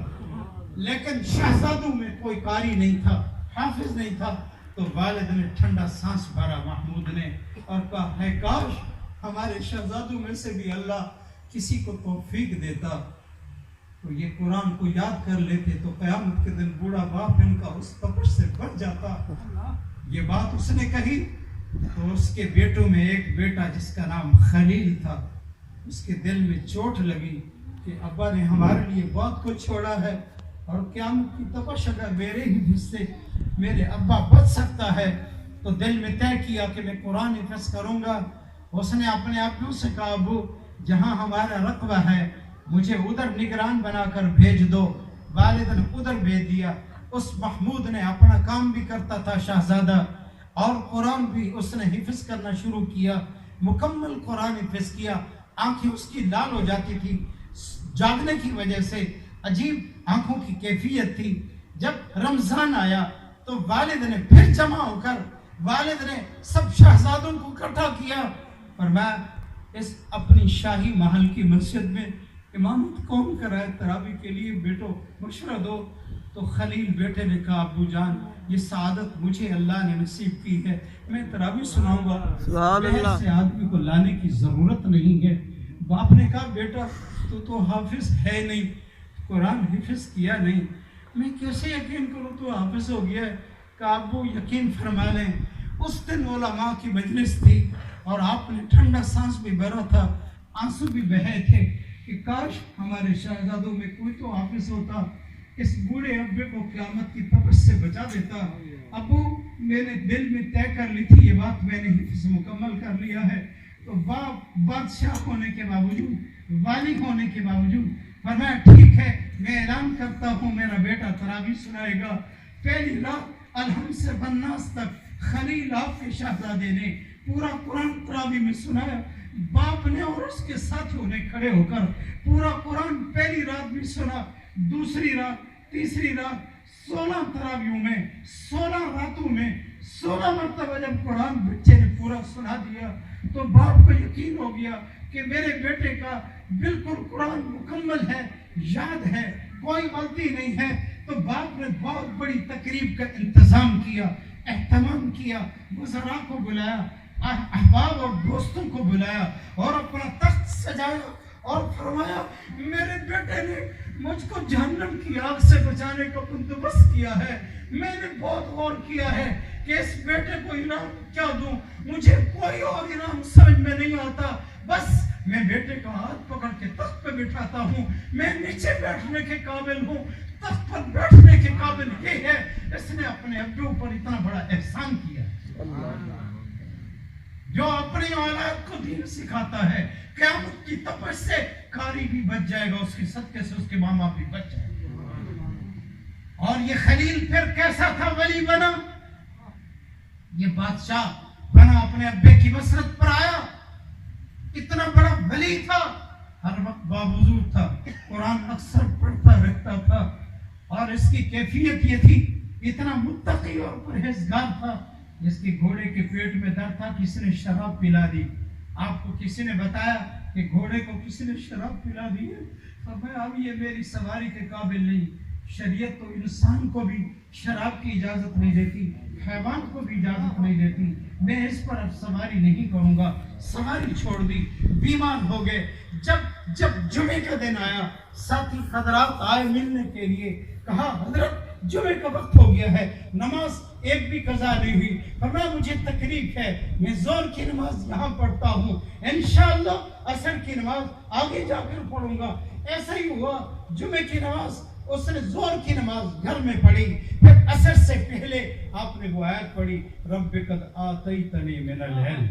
لیکن شہزادوں میں کوئی قاری نہیں تھا, حافظ نہیں تھا. تو والد نے ٹھنڈا سانس بھرا محمود نے اور کہا ہے کاش ہمارے شہزادوں میں سے بھی اللہ کسی کو توفیق دیتا تو یہ قرآن کو یاد کر لیتے تو قیامت کے دن بوڑھا باپ ان کا اس تپش سے بچ جاتا. یہ بات اس نے کہی تو اس کے بیٹوں میں ایک بیٹا جس کا نام خلیل تھا, اس کے دل میں چوٹ لگی کہ ابا نے ہمارے لیے بہت کچھ چھوڑا ہے اور قیامت کی تپش اگر میرے ہی حصے میرے ابا بچ سکتا ہے تو دل میں طے کیا کہ میں قرآن حفظ کروں گا. اس نے اپنے ابو سے کہا ابو جہاں ہمارا رقبہ ہے مجھے ادھر نگران بنا کر بھیج دو. والد نے ادھر بھیج دیا. اس محمود نے اپنا کام بھی کرتا تھا شہزادہ اور قرآن بھی اس نے حفظ کرنا شروع کیا. مکمل قرآن حفظ کیا. آنکھیں اس کی لال ہو جاتی تھی جاگنے کی وجہ سے, عجیب آنکھوں کی کیفیت تھی. جب رمضان آیا تو والد نے پھر جمع ہو کر والد نے سب شہزادوں کو اکٹھا کیا اور میں اس اپنی شاہی محل کی مسجد میں امامت کون کرائے تراویح کے لیے بیٹو مشورہ دو. تو خلیل بیٹے نے کہا ابو جان یہ سعادت مجھے اللہ نے نصیب کی ہے, میں تراویح سناؤں گا, بہت سے آدمی کو لانے کی ضرورت نہیں ہے. باپ نے کہا بیٹا تو حافظ ہے نہیں, قرآن حفظ کیا نہیں, میں کیسے یقین کروں تو حافظ ہو گیا ہے. کہا ابو یقین فرما لیں اس دن علماء کی مجلس تھی اور آپ نے ٹھنڈا سانس بھی بھرا تھا, آنسو بھی بہے تھے کہ کاش ہمارے شہزادوں میں کوئی تو حافظ ہوتا, اس بوڑھے ابے کو قیامت کی تپش سے بچا دیتا. ابو میں نے دل میں طے کر لی تھی یہ بات, میں نے حفظ مکمل کر لیا ہے. تو باپ بادشاہ ہونے کے باوجود, والی ہونے کے باوجود فرمایا ٹھیک ہے میں اعلان کرتا ہوں میرا بیٹا تراویح سنائے گا. پہلی رات الحمد سے بناس تک خلیل آپ کے شہزادے نے پورا قرآن تراویح میں سنایا. باپ نے اور اس کے ساتھیوں نے کھڑے ہو کر پورا قرآن پہلی رات بھی سنا, دوسری رات, تیسری رات, 16 تراویحوں میں 16 راتوں میں 16 مرتبہ جب قرآن بچے نے پورا سنا دیا تو باپ کو یقین ہو گیا کہ میرے بیٹے کا بالکل قرآن مکمل ہے, یاد ہے, کوئی غلطی نہیں ہے. تو باپ نے بہت بڑی تقریب کا انتظام کیا, اہتمام کیا, وزراء کو بلایا, احباب اور دوستوں کو بلایا اور اپنا تخت سجایا اور فرمایا میرے بیٹے نے مجھ کو جہنم کی آگ سے بچانے کا بندوبست کیا ہے. میں نے بہت غور کیا ہے کہ اس بیٹے کو انعام کیا دوں, مجھے کوئی اور انعام سمجھ میں نہیں آتا. بس میں بیٹے کا ہاتھ پکڑ کے تخت پہ بٹھاتا ہوں, میں نیچے بیٹھنے کے قابل ہوں, تخت پر بیٹھنے کے قابل یہ ہے. اس نے اپنے ابے پر اتنا بڑا احسان کیا جو اپنی اولاد کو دین سکھاتا ہے. قیامت کی تپش سے قاری بھی بچ جائے گا, اس کے صدقے سے اس کے ماں باپ بھی بچ جائے گا. اور یہ خلیل پھر کیسا تھا, ولی بنا, یہ بادشاہ بنا, اپنے ابے کی مسرت پر آیا, اتنا بڑا ولی تھا, ہر وقت باوضو تھا, قرآن اکثر پڑھتا رہتا تھا اور اس کی کیفیت یہ تھی اتنا متقی اور پرہیزگار تھا. جس کے گھوڑے کے پیٹ میں درد تھا کسی نے شراب پلا دی. آپ کو کسی نے بتایا کہ گھوڑے کو کسی نے شراب پلا دی ہے, فرمایا اب یہ میری سواری کے قابل نہیں. شریعت تو انسان کو بھی شراب کی اجازت نہیں دیتی, حیوان کو بھی اجازت نہیں دیتی. میں اس پر اب سواری نہیں کروں گا. سواری چھوڑ دی, بیمار ہو گئے. جب جمعے کا دن آیا ساتھی حضرات آئے ملنے کے لیے, کہا حضرت جمعے کا وقت ہو گیا ہے, نماز ایک بھی قضا نہیں ہوئی. فرمایا مجھے تکلیف ہے, میں زور کی نماز یہاں پڑھتا ہوں, انشاءاللہ عصر کی نماز آگے جا کر پڑھوں گا. ایسا ہی ہوا, جمعے کی نماز اس نے زور کی نماز گھر میں پڑھی. پھر عصر سے پہلے آپ نے وہ آیت پڑھی, رب قد آتیتنی من العلم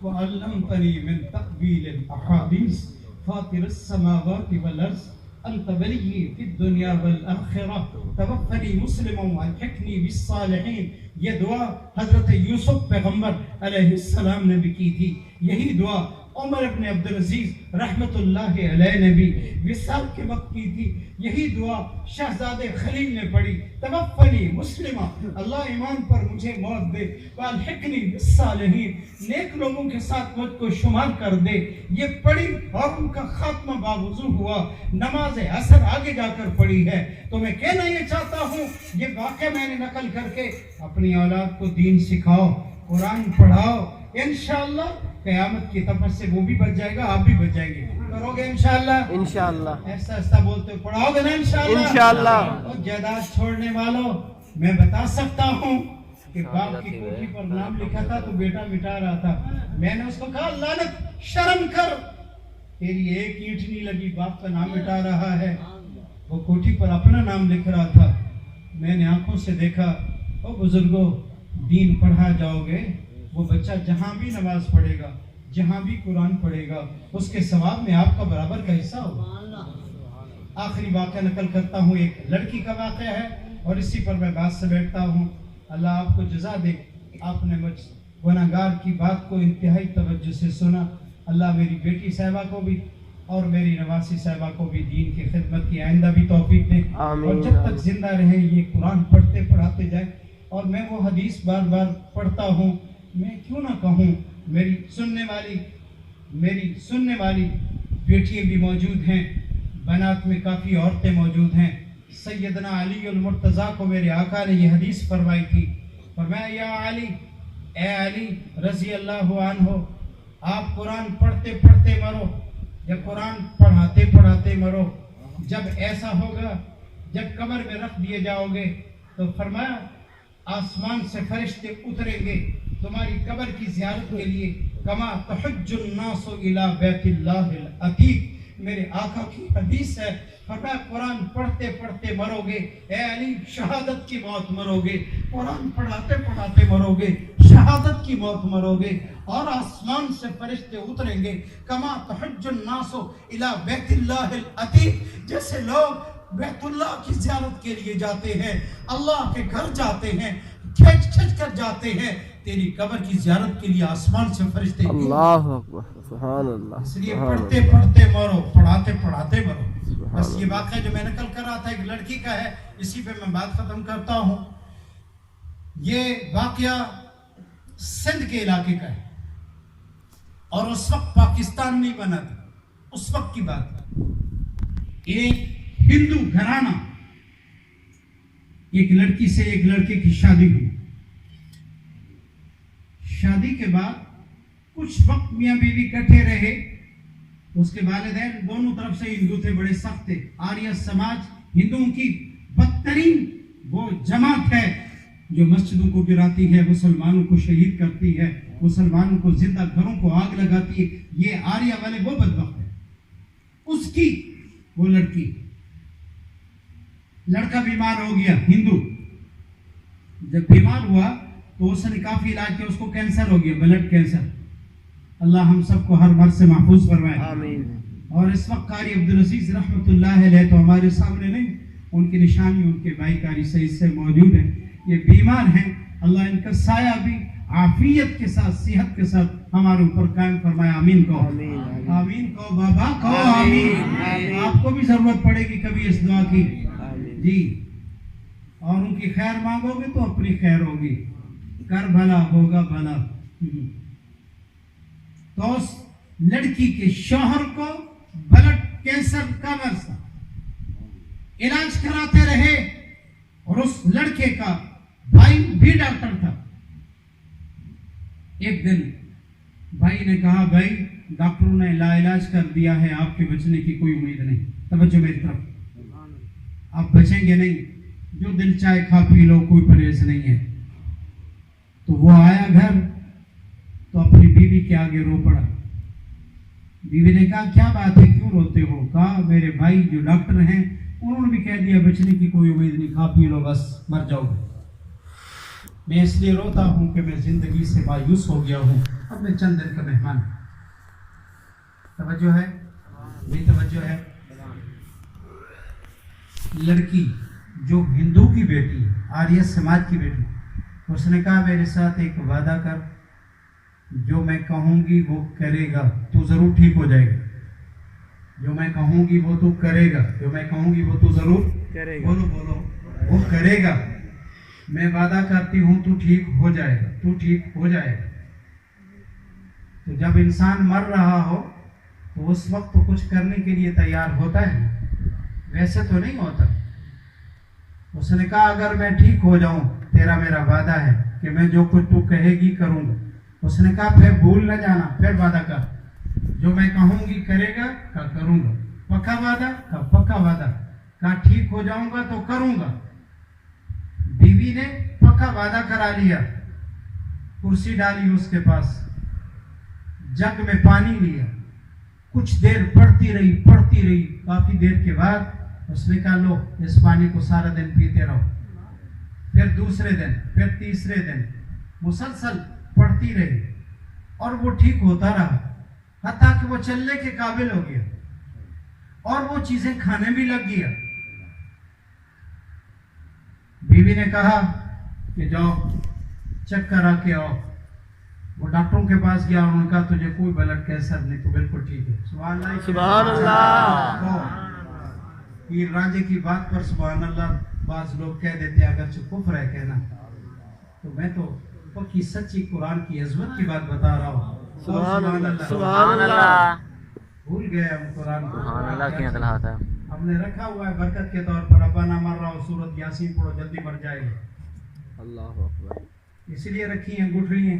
وعلمتنی من تأویل الاحادیث فاطر السماوات والارض انت ولی فی الدنیا والآخرہ توفنی مسلما والحقنی بالصالحین. یہ دعا حضرت یوسف پیغمبر علیہ السلام نے بھی کی تھی. یہی دعا عمر ابن عبدالعزیز رحمت اللہ علیہ نے بھی وصال کے وقت کی تھی یہی دعا شہزادے خلیل نے پڑھی، توفنی مسلمہ، اللہ ایمان پر مجھے موت دے، والحقنی بالصالحین، نیک لوگوں کے ساتھ مجھ کو شمار کر دے، یہ پڑھی اور ان کا خاتمہ باوضو ہوا۔ نماز عصر آگے جا کر پڑھی ہے۔ تو میں کہنا یہ چاہتا ہوں، یہ واقعہ میں نے نقل کر کے اپنی اولاد کو دین سکھاؤ، قرآن پڑھاؤ، انشاءاللہ قیامت کی تپس سے وہ بھی بچ جائے گا، آپ بھی بچ جائیں گے۔ کرو گے انشاءاللہ؟ انشاءاللہ۔ ایسا ایسا بولتے ہو، پڑھاؤ گے نا انشاءاللہ؟ انشاءاللہ۔ اور جائیداد چھوڑنے والوں، میں بتا سکتا ہوں کہ باپ کی کوٹھی پر نام لکھا تھا تو بیٹا مٹا رہا تھا، میں نے اس کو کہا لعنت، شرم کر، تیری ایک اینٹ نہیں لگی، باپ کا نام مٹا رہا ہے۔ وہ کوٹھی پر اپنا نام لکھ رہا تھا، میں نے آنکھوں سے دیکھا۔ او بزرگوں، دین پڑھا جاؤ گے، وہ بچہ جہاں بھی نماز پڑھے گا، جہاں بھی قرآن پڑھے گا، اس کے ثواب میں آپ کا برابر کا حصہ ہوگا۔ آخری واقعہ نقل کرتا ہوں، ایک لڑکی کا واقعہ ہے اور اسی پر میں بات سے بیٹھتا ہوں۔ اللہ آپ کو جزا دے، آپ نے مجھ گناہگار کی بات کو انتہائی توجہ سے سنا۔ اللہ میری بیٹی صاحبہ کو بھی اور میری نواسی صاحبہ کو بھی دین کی خدمت کی آئندہ بھی توفیق دے، اور جب تک زندہ رہیں یہ قرآن پڑھتے پڑھاتے جائیں۔ اور میں وہ حدیث بار بار پڑھتا ہوں، میں کیوں نہ کہوں، میری سننے والی بیٹیاں بھی موجود ہیں، بنات میں کافی عورتیں موجود ہیں۔ سیدنا علی المرتضیٰ کو میرے آقا نے یہ حدیث فرمائی تھی، فرمایا یا علی، اے علی رضی اللہ عنہ، آپ قرآن پڑھتے پڑھتے مرو، یا قرآن پڑھاتے پڑھاتے مرو۔ جب ایسا ہوگا، جب قبر میں رکھ دیے جاؤ گے تو فرمایا آسمان سے فرشتے اتریں گے تمہاری قبر کی زیارت کے لیے، کما تحج الناس الی بیت اللہ العتیق، میرے آقا کی حدیث ہے۔ فرمایا قرآن پڑھتے پڑھتے مرو گے، اے علی شہادت کی موت مرو گے، قرآن پڑھاتے پڑھاتے مرو گے، شہادت کی موت مرو گے، اور آسمان سے فرشتے اتریں گے، کما تحج الناس الی بیت اللہ العتیق، جیسے لوگ بیت اللہ کی زیارت کے لیے جاتے ہیں، اللہ کے گھر جاتے ہیں، کھچ کر جاتے ہیں، تیری قبر کی زیارت کے لیے آسمان سے فرشتے۔ اللہ اکبر، سبحان اللہ۔ اس لیے پڑھتے پڑھتے مرو، پڑھاتے پڑھاتے مرو۔ بس یہ واقعہ جو میں نقل کر رہا تھا ایک لڑکی کا ہے، اسی پہ میں بات ختم کرتا ہوں۔ یہ واقعہ سندھ کے علاقے کا ہے، اور اس وقت پاکستان نہیں بنا تھا، اس وقت کی بات ہے۔ ایک ہندو گھرانہ، ایک لڑکی سے ایک لڑکے کی شادی ہوئی۔ شادی کے بعد کچھ وقت میاں بیوی کٹھے رہے۔ اس کے والدین دونوں طرف سے ہندو تھے، بڑے سخت تھے۔ آریہ سماج ہندوؤں کی بدترین وہ جماعت ہے جو مسجدوں کو گراتی ہے، مسلمانوں کو شہید کرتی ہے، مسلمانوں کو زندہ گھروں کو آگ لگاتی ہے۔ یہ آریہ والے وہ بدبخت ہیں۔ اس کی وہ لڑکی، لڑکا بیمار ہو گیا ہندو، جب بیمار ہوا تو اس نے کافی علاج کیا، اس کو کینسر ہو گیا، بلڈ کینسر۔ اللہ ہم سب کو ہر مرض سے محفوظ فرمائے، آمین۔ اور اس وقت قاری عبدالعزیز رحمت اللہ علیہ تو ہمارے سامنے نہیں، ان کی نشانی ان کے بھائی قاری سعید سے موجود ہیں، یہ بیمار ہیں۔ اللہ ان کا سایہ بھی عافیت کے ساتھ، صحت کے ساتھ ہمارے اوپر قائم فرمائے، آمین کہو، آمین کہو، بابا کہو آمین۔ آپ کو بھی ضرورت پڑے گی کبھی اس دعا کی جی، اور ان کی خیر مانگو گے تو اپنی خیر ہوگی، کر بھلا ہوگا بھلا۔ تو اس لڑکی کے شوہر کو بلڈ کینسر کا مرض تھا، علاج کراتے رہے، اور اس لڑکے کا بھائی بھی ڈاکٹر تھا۔ ایک دن بھائی نے کہا، بھائی ڈاکٹروں نے لا علاج کر دیا ہے، آپ کے بچنے کی کوئی امید نہیں، توجہ میری طرف، آپ بچیں گے نہیں، جو دل چاہے کھا پی لو، کوئی پرہیز نہیں ہے۔ تو وہ آیا گھر تو اپنی بیوی کے آگے رو پڑا۔ بیوی نے کہا کیا بات ہے، کیوں روتے ہو؟ کہا میرے بھائی جو ڈاکٹر ہیں انہوں نے بھی کہہ دیا بچنے کی کوئی امید نہیں، کھا پی لو بس مر جاؤ گے۔ میں اس لیے روتا ہوں کہ میں زندگی سے مایوس ہو گیا ہوں، اب میں چند دن کا مہمان۔ توجہ ہے، بے توجہ ہے۔ لڑکی جو ہندو کی بیٹی، آریہ سماج کی بیٹی، اس نے کہا میرے ساتھ ایک وعدہ کر جو میں کہوں گی وہ کرے گا تو ضرور ٹھیک ہو جائے گا. جو میں کہوں گی وہ تو کرے گا. جو میں کہوں گی وہ تو ضرور کرے گا. بولو بولو وہ کرے گا. میں وعدہ کرتی ہوں تو ٹھیک ہو جائے گا. تو ٹھیک ہو جائے گا. تو جب انسان مر رہا ہو تو اس وقت تو کچھ کرنے کے لیے تیار ہوتا ہے, ویسے تو نہیں ہوتا. اس نے کہا اگر میں ٹھیک ہو جاؤں تیرا میرا وعدہ ہے کہ میں جو کچھ تو کہے گی کروں گا. اس نے کہا پھر بھول نہ جانا, پھر وعدہ کر. جو میں کہوں گی کرے گا, کہا کروں گا. پکا وعدہ, کہا پکا وعدہ. کہا ٹھیک ہو جاؤں گا تو کروں گا. بیوی نے پکا وعدہ کرا لیا. کرسی ڈالی اس کے پاس, جگ میں پانی لیا, کچھ دیر پڑھتی رہی. کافی دیر کے بعد اس نے کہا لو اس پانی کو سارا دن پیتے رہو. پھر دوسرے دن, پھر تیسرے دن مسلسل پڑھتی رہی اور وہ ٹھیک ہوتا رہا, حتیٰ کہ وہ چلنے کے قابل ہو گیا اور وہ چیزیں کھانے بھی لگ گیا. بیوی نے کہا کہ جاؤ چیک کرا کے آؤ. وہ ڈاکٹروں کے پاس گیا, انہوں نے کہا تجھے کوئی بلڈ کینسر نہیں, تو بالکل ٹھیک ہے. سبحان اللہ, سبحان اللہ. پیر راجے کی بات پر سبحان اللہ بعض لوگ کہہ دیتے ہیں, اگرچہ کفر ہے کہنا, تو میں تو پکی سچی قرآن کی عظمت کی بات بتا رہا ہوں. سبحان اللہ, سبحان اللہ. بھول گئے ہم قرآن کو. سبحان اللہ کی اطلاعات ہے. ہم نے رکھا ہوا ہے برکت کے طور پر, ابا نہ مر رہا ہو سورت یاسین پڑھو جلدی مر جائے گا. اللہ اکبر. اس لیے رکھی ہیں گٹھلیاں.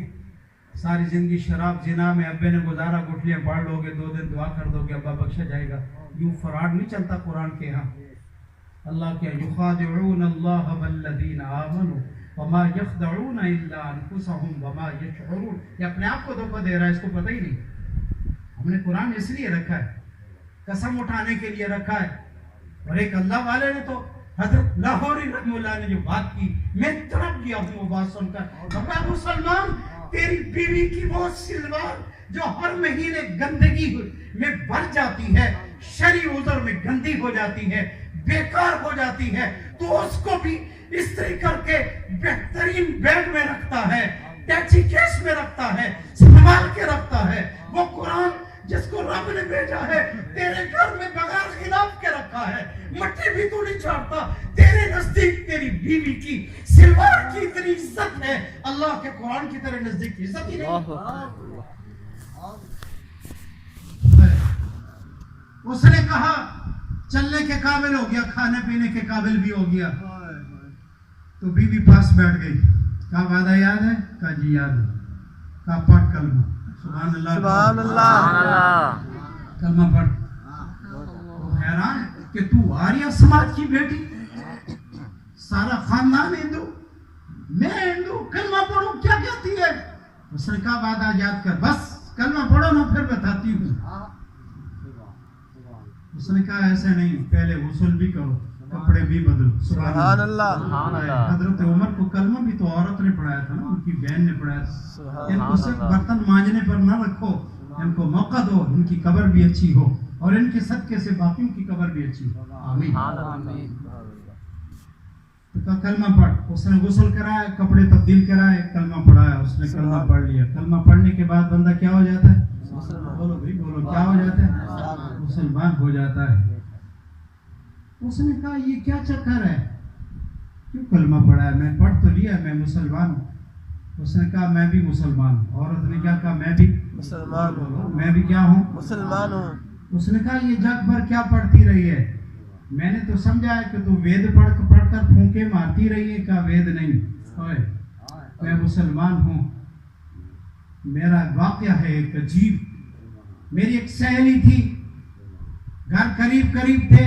ساری زندگی شراب زنا میں ابے نے گزارا, گٹھلیاں پڑھ لو گے, 2 دن دعا کر دو گے, ابا بخشا جائے گا. یوں فراڈ نہیں چلتا قرآن کے ہاں. اللہ کے یخادعون اللہ والذین آمنوا وما یخدعون الا انفسهم وما یشعرون. یہ اپنے آپ کو دھوکہ دے رہا ہے, اس کو پتہ ہی نہیں. ہم نے قرآن اس لیے رکھا ہے, قسم اٹھانے کے لیے رکھا ہے. اور ایک اللہ والے نے تو حضرت لاہوری رحمہ اللہ نے جو بات کی, میں تڑپ گیا ہوں وہ بات سن کر. مسلمان تیری بیوی کی وہ سلوار جو ہر مہینے گندگی میں بھر جاتی ہے, شرعی عذر میں گندی ہو جاتی ہے, بیکار ہو جاتی ہے, تو اس کو بھی استری کر کے بہترین بیگ میں رکھتا ہے, ٹیچی کیس میں رکھتا ہے, سنبھال کے رکھتا ہے. وہ قرآن جس کو رب نے بھیجا ہے تیرے گھر میں بغیر خلاف کے رکھا ہے, مٹی بھی تو نہیں چھاڑتا. تیرے نزدیک تیری بیوی کی سلوار کی اتنی عزت ہے, اللہ کے قرآن کی طرح نزدیک عزت ہی نہیں. اس نے کہا چلنے کے قابل ہو گیا, کھانے پینے کے قابل بھی ہو گیا. تو بیوی پاس بیٹھ گئی. کہا وعدہ یاد ہے؟ کہا جی یاد ہے. کہا پڑھ کلمہ. سبحان اللہ, سبحان اللہ. کلمہ پڑھ. وہ حیران کہ تو آریہ سماج کی بیٹی, سارا خاندان ہندو, میں ہندو, کلمہ پڑھو کیا کہتی ہے؟ اس نے کہا وعدہ یاد کر, بس کلمہ پڑھو نا پھر بتاتی ہوں. اس نے کہا ایسا نہیں, پہلے غسل بھی کرو, کپڑے بھی بدلو. سبحان اللہ. حضرت عمر کو کلمہ بھی تو عورت نے پڑھایا تھا نا, ان کی بہن نے پڑھایا تھا. ان کو صرف برتن مانجنے پر نہ رکھو, ان کو موقع دو, ان کی قبر بھی اچھی ہو اور ان کے صدقے سے باقیوں کی قبر بھی اچھی ہو. آمین. تو کہا کلمہ پڑھ. اس نے غسل کرایا, کپڑے تبدیل کرائے, کلمہ پڑھایا. اس نے کلمہ پڑھ لیا. کلمہ پڑھنے کے بعد بندہ کیا ہو جاتا ہے؟ بولو بھائی بولو, کیا ہو جاتا ہے؟ مسلمان ہو جاتا ہے. اس نے کہا یہ کیا چکر ہے, کیوں کلمہ پڑھا ہے؟ میں پڑھ تو لیا, میں مسلمان ہوں. اس نے کہا میں بھی مسلمان ہوں. عورت نے کیا کہا؟ میں بھی مسلمان ہوں. میں بھی کیا ہوں؟ مسلمان ہوں. اس نے کہا یہ جگ بھر کیا پڑھتی رہی ہے؟ میں نے تو سمجھا ہے کہ تو وید پڑھ کر پھونکے مارتی رہی ہے. کہا وید نہیں, میں مسلمان ہوں. میرا واقعہ ہے ایک عجیب. میری ایک سہیلی تھی, گھر قریب تھے,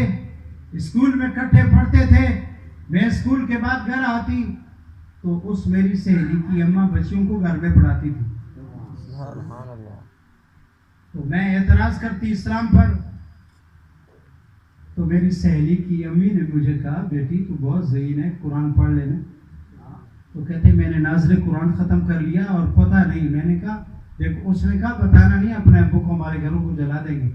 اسکول میں کٹھے پڑھتے تھے. میں اسکول کے بعد گھر آتی تو اس میری سہیلی کی اماں بچیوں کو گھر میں پڑھاتی تھی. تو میں اعتراض کرتی اسلام پر, تو میری سہیلی کی امی نے مجھے کہا بیٹی تو بہت ذہین ہے, قرآن پڑھ لینا. تو کہتے میں نے ناظر قرآن ختم کر لیا اور پتہ نہیں. میں نے کہا دیکھو, اس نے کہا بتانا نہیں, اپنے ابو کو ہمارے گھروں کو جلا دیں گے.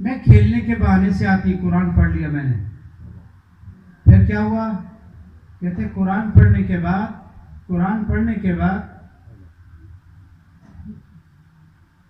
میں کھیلنے کے بہانے سے آتی, قرآن پڑھ لیا میں نے. پھر کیا ہوا؟ کہتے قرآن پڑھنے کے بعد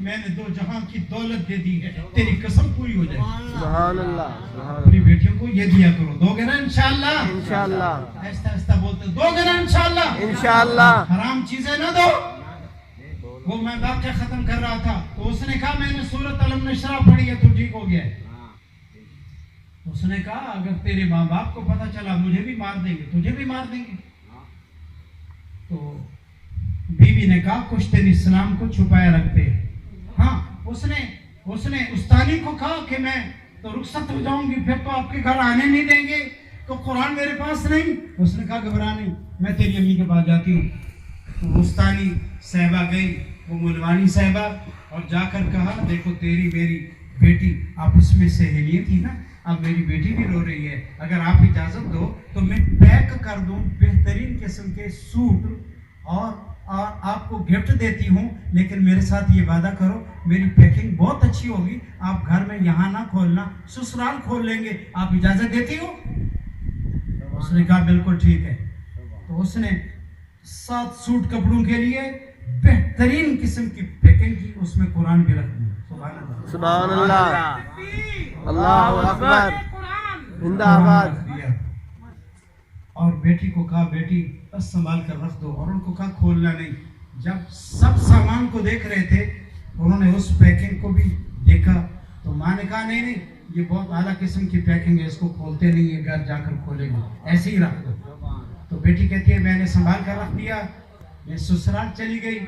میں نے دو جہاں کی دولت دے دی ہے، تیری قسم پوری ہو جائے گی۔ سبحان اللہ سبحان اپنی بیٹیوں کو یہ دیا کرو، دو گے نا انشاءاللہ؟ انشاءاللہ ایسا ایسا بولتے دو گے نا انشاءاللہ؟ انشاءاللہ حرام چیزیں نہ دو۔ وہ میں واقعہ ختم کر رہا تھا تو اس نے کہا میں نے سورۃ الم نشرح پڑھی ہے تو ٹھیک ہو گیا ہے۔ اس نے کہا اگر تیرے ماں باپ کو پتہ چلا مجھے بھی مار دیں گے، تجھے بھی مار دیں گے۔ تو بیوی نے کہا کچھ تیرے اسلام کو چھپائے رکھتے ہیں۔ ہاں اس نے استانی کو کہا کہ میں تو رخصت ہو جاؤں گی، پھر تو آپ کے گھر آنے نہیں دیں گے، تو قرآن میرے پاس نہیں۔ اس نے کہا گھبرا نہیں، میں تیری امی کے پاس جاتی ہوں۔ تو استانی صاحبہ گئی، وہ ملوانی صاحبہ، اور جا کر کہا دیکھو تیری میری بیٹی آپس میں سہیلیاں تھی نا، اب میری بیٹی بھی رو رہی ہے، اگر آپ اجازت دو تو میں پیک کر دوں بہترین قسم کے سوٹ اور آپ کو گفٹ دیتی ہوں، لیکن میرے ساتھ یہ وعدہ کرو میری پیکنگ بہت اچھی ہوگی، آپ گھر میں یہاں نہ کھولنا، سسرال کھول لیں گے، آپ اجازت دیتی ہو؟ اس نے کہا بالکل ٹھیک ہے۔ تو اس نے 7 سوٹ کپڑوں کے لیے بہترین قسم کی پیکنگ کی، اس میں قرآن بھی رکھ دیا۔ سبحان اللہ اللہ اکبر زندہ آباد۔ اور بیٹی کو کہا بیٹی بس سنبھال کر رکھ دو، اور ان کو کہا کھولنا نہیں۔ جب سب سامان کو دیکھ رہے تھے انہوں نے اس پیکنگ کو بھی دیکھا تو ماں نے کہا نہیں یہ بہت اعلیٰ قسم کی پیکنگ ہے، اس کو کھولتے نہیں، یہ گھر جا کر کھولیں گے، ایسے ہی رکھ دو۔ تو بیٹی کہتی ہے میں نے سنبھال کر رکھ دیا، میں سسرال چلی گئی،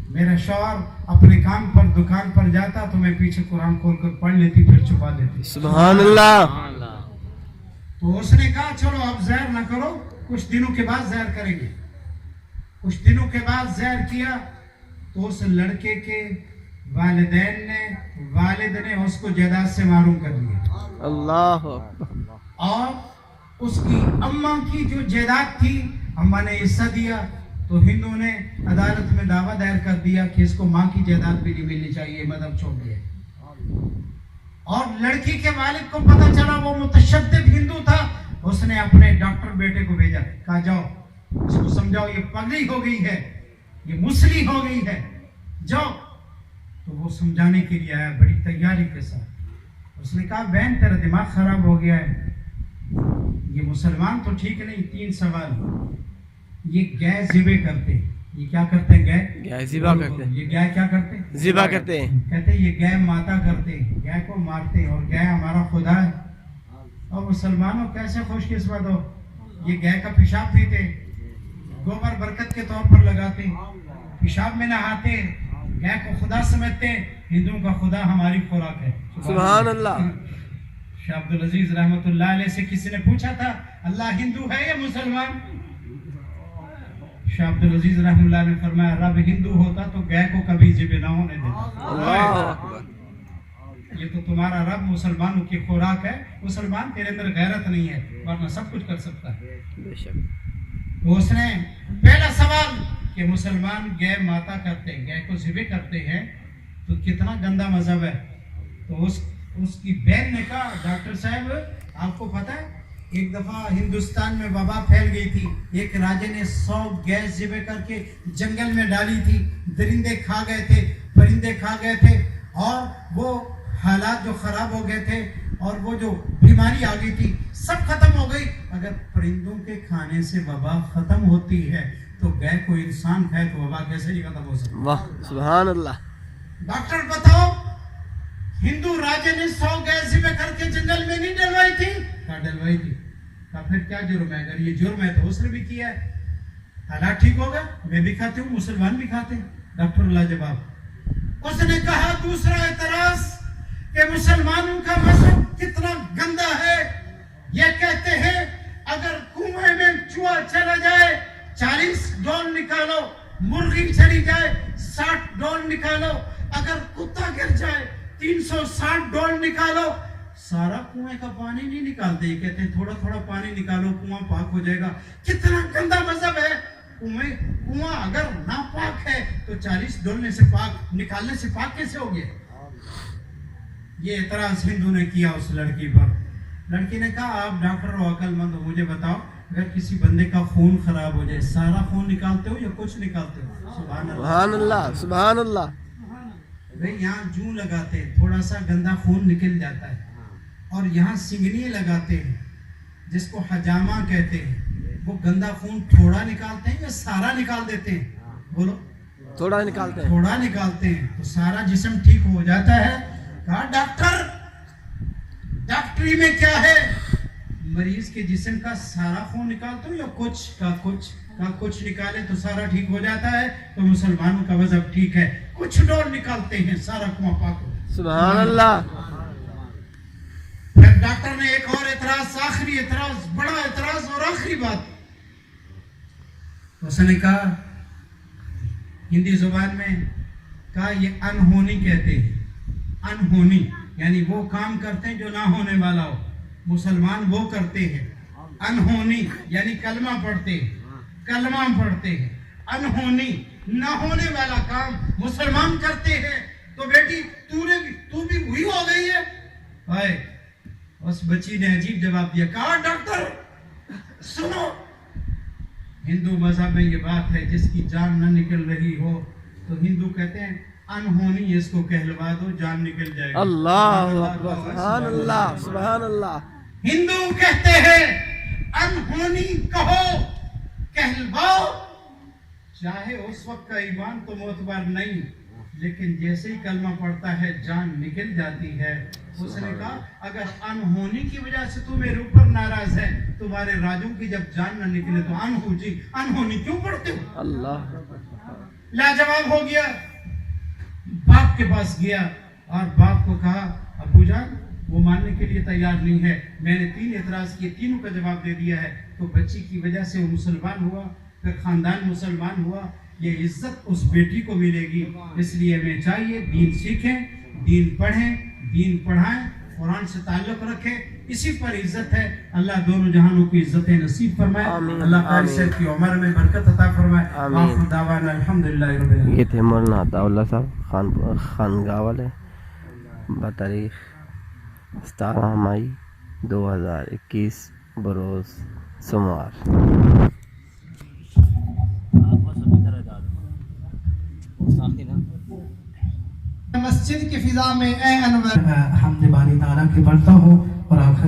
میرا شوہر اپنے کام پر دکان پر جاتا تو میں پیچھے قرآن کھول کر پڑھ لیتی، پھر چھپا دیتی۔ سبحان اللہ۔ تو اس نے کہا چلو اب زہر نہ کرو، کچھ دنوں کے بعد زہر کریں گے۔ کچھ دنوں کے بعد زہر کیا تو اس لڑکے کے والد نے اس کو جائیداد سے محروم کر دیا، اللہ اور اس کی اماں کی جو جائیداد تھی اماں نے حصہ دیا، تو ہندو نے عدالت میں دعویٰ دائر کر دیا کہ اس کو ماں کی جائیداد بھی نہیں ملنی چاہیے، مذہب چھوڑ دیا۔ اور لڑکی کے والد کو پتہ چلا وہ متشدد ہندو تھا، اس نے اپنے ڈاکٹر بیٹے کو بھیجا، کہا جاؤ اس کو سمجھاؤ یہ پگلی ہو گئی ہے، یہ مسلی ہو گئی ہے، جاؤ۔ تو وہ سمجھانے کے لیے آیا بڑی تیاری کے ساتھ۔ اس نے کہا بہن تیرا دماغ خراب ہو گیا ہے، یہ مسلمان تو ٹھیک نہیں، 3 سوال، یہ گائے ذبح کرتے، یہ کیا کرتے ہیں؟ گائے ذبح کرتے ہیں۔ یہ گائے کیا کرتے ہیں؟ ذبح کرتے ہیں۔ کہتے ہیں یہ گائے ماتا کرتے ہیں، گائے کو مارتے ہیں، اور گائے ہمارا خدا ہے۔ اور مسلمانوں کیسے خوش قسمت ہو، یہ گائے کا پیشاب پیتے، گوبر برکت کے طور پر لگاتے، پیشاب میں نہاتے، گائے کو خدا سمجھتے، ہندوؤں کا خدا ہماری خوراک ہے۔ سبحان اللہ۔ شاہ عبدالعزیز رحمۃ اللہ علیہ سے کسی نے پوچھا تھا اللہ ہندو ہے یا مسلمان؟ شاہ عبدالعزیز رحمۃ اللہ نے فرمایا رب ہندو ہوتا تو گائے کو کبھی ذبح نہ ہونے دیتا۔ اللہ اکبر۔ یہ تو تمہارا رب مسلمانوں کی خوراک ہے، مسلمان تیرے اندر غیرت نہیں ہے، ورنہ سب کچھ کر سکتا ہے۔ بے شک۔ تو اس نے پہلا سوال کہ مسلمان گائے ماتا کرتے ہیں، گائے کو ذبح کرتے ہیں، تو کتنا گندا مذہب ہے۔ تو اس کی بہن نے کہا ڈاکٹر صاحب آپ کو پتہ ہے ایک دفعہ ہندوستان میں وبا پھیل گئی تھی، ایک راجے نے 100 گائے ذبح کر کے جنگل میں ڈالی تھی، درندے کھا گئے تھے، پرندے کھا گئے تھے، اور وہ حالات جو خراب ہو گئے تھے اور وہ جو بیماری آ گئی تھی سب ختم ہو گئی۔ اگر پرندوں کے کھانے سے وبا ختم ہوتی ہے تو گائے کو انسان کھائے تو وبا کیسے نہیں ختم ہو سکتی؟ واہ سبحان اللہ۔ ڈاکٹر بتاؤ ہندو راجے نے 100 گائے ذبح کر کے جنگل میں نہیں ڈلوائی تھی؟ کہا ڈلوائی تھی۔ کہا پھر کیا جرم ہے؟ اگر یہ جرم ہے تو اس نے بھی کیا ہے، حالات ٹھیک ہوگا، میں بھی کھاتی ہوں، مسلمان بھی کھاتے ہیں۔ ڈاکٹر لاجواب۔ اس نے کہا دوسرا اعتراض کہ مسلمانوں کا مذہب کتنا گندا ہے، یہ کہتے ہیں اگر کنویں میں چوہا چلا جائے 40 ڈول نکالو، مرغی چلی جائے 60 ڈول نکالو، اگر کتا گر جائے 360 ڈول نکالو، سارا کنویں کا پانی نہیں نکالتے، یہ کہتے ہیں تھوڑا تھوڑا پانی نکالو کنواں پاک ہو جائے گا۔ کتنا گندا مذہب ہے، کنواں اگر ناپاک ہے تو 40 ڈولنے سے پاک، نکالنے سے پاک کیسے ہو گیا؟ یہ اعتراض ہندو نے کیا اس لڑکی پر۔ لڑکی نے کہا آپ ڈاکٹر ہو، عقل مند ہو، مجھے بتاؤ اگر کسی بندے کا خون خراب ہو جائے سارا خون نکالتے ہو یا کچھ نکالتے ہو؟ سبحان اللہ سبحان اللہ سبحان اللہ۔ بھائی یہاں جوں لگاتے ہیں تھوڑا سا گندا خون نکل جاتا ہے, اور یہاں سنگنی لگاتے ہیں جس کو حجامہ کہتے ہیں, وہ گندا خون تھوڑا نکالتے ہیں یا سارا نکال دیتے ہیں؟ بولو. تھوڑا نکالتے ہیں. تھوڑا نکالتے ہیں تو سارا جسم ٹھیک ہو جاتا ہے. کہا ڈاکٹری میں کیا ہے؟ مریض کے جسم کا سارا خون نکالتا ہوں یا کچھ نکالے تو سارا ٹھیک ہو جاتا ہے. تو مسلمانوں کا مذہب ٹھیک ہے, کچھ ڈول نکالتے ہیں سارا کنواں پاک ہو. سبحان اللہ. پھر ڈاکٹر نے ایک اور اعتراض, آخری اعتراض, بڑا اعتراض اور آخری بات, اس نے کہا ہندی زبان میں, کہا یہ انہونی کہتے ہیں. انہونی یعنی وہ کام کرتے ہیں جو نہ ہونے والا ہو. مسلمان وہ کرتے ہیں. انہونی یعنی کلمہ پڑھتے ہیں, انہونی نہ ہونے والا کام مسلمان کرتے ہیں. تو بیٹی تو بھی وہی ہو گئی ہے. اس بچی نے عجیب جواب دیا. کہا ڈاکٹر سنو, ہندو مذہب میں یہ بات ہے جس کی جان نہ نکل رہی ہو تو ہندو کہتے ہیں انہونی اس کو کہلوا دو, جان نکل جائے گی. اللہ اکبر. سبحان اللہ. سبحان اللہ. ہندو کہتے ہیں انہونی کہو, کہلواؤ. چاہے اس وقت کا ایمان تو معتبر نہیں, لیکن جیسے ہی کلمہ پڑھتا ہے جان نکل جاتی ہے. اس نے کہا اگر انہونی کی وجہ سے تو میرے اوپر ناراض ہے, تمہارے راجوں کی جب جان نہ نکلے تو انہونی کیوں پڑھتے ہو؟ اللہ. لاجواب ہو گیا. باپ کے پاس گیا اور باپ کو کہا ابو جان وہ ماننے کے لیے تیار نہیں ہے. میں نے 3 اعتراض کیے, تینوں کا جواب دے دیا ہے. تو بچی کی وجہ سے وہ مسلمان ہوا, پھر خاندان مسلمان ہوا. یہ عزت اس بیٹی کو ملے گی. اس لیے ہمیں چاہیے دین سیکھیں, دین پڑھیں, دین پڑھائیں, قرآن سے تعلق رکھیں. اسی پر عزت ہے. اللہ دونوں جہانوں کی عزتیں نصیب فرمائے. اللہ قاری صاحب کی عمر میں برکت عطا فرمائے. آخر دعوانا الحمدللہ رب العالمین. یہ تھے مولانا عطا اللہ صاحب خانگاہ والے بتاریخ 17 مئی 2021 بروز سوموار. مسجد کی فضا میں اے انور حمد باری تعالیٰ کی پڑھتا ہوں اور آخر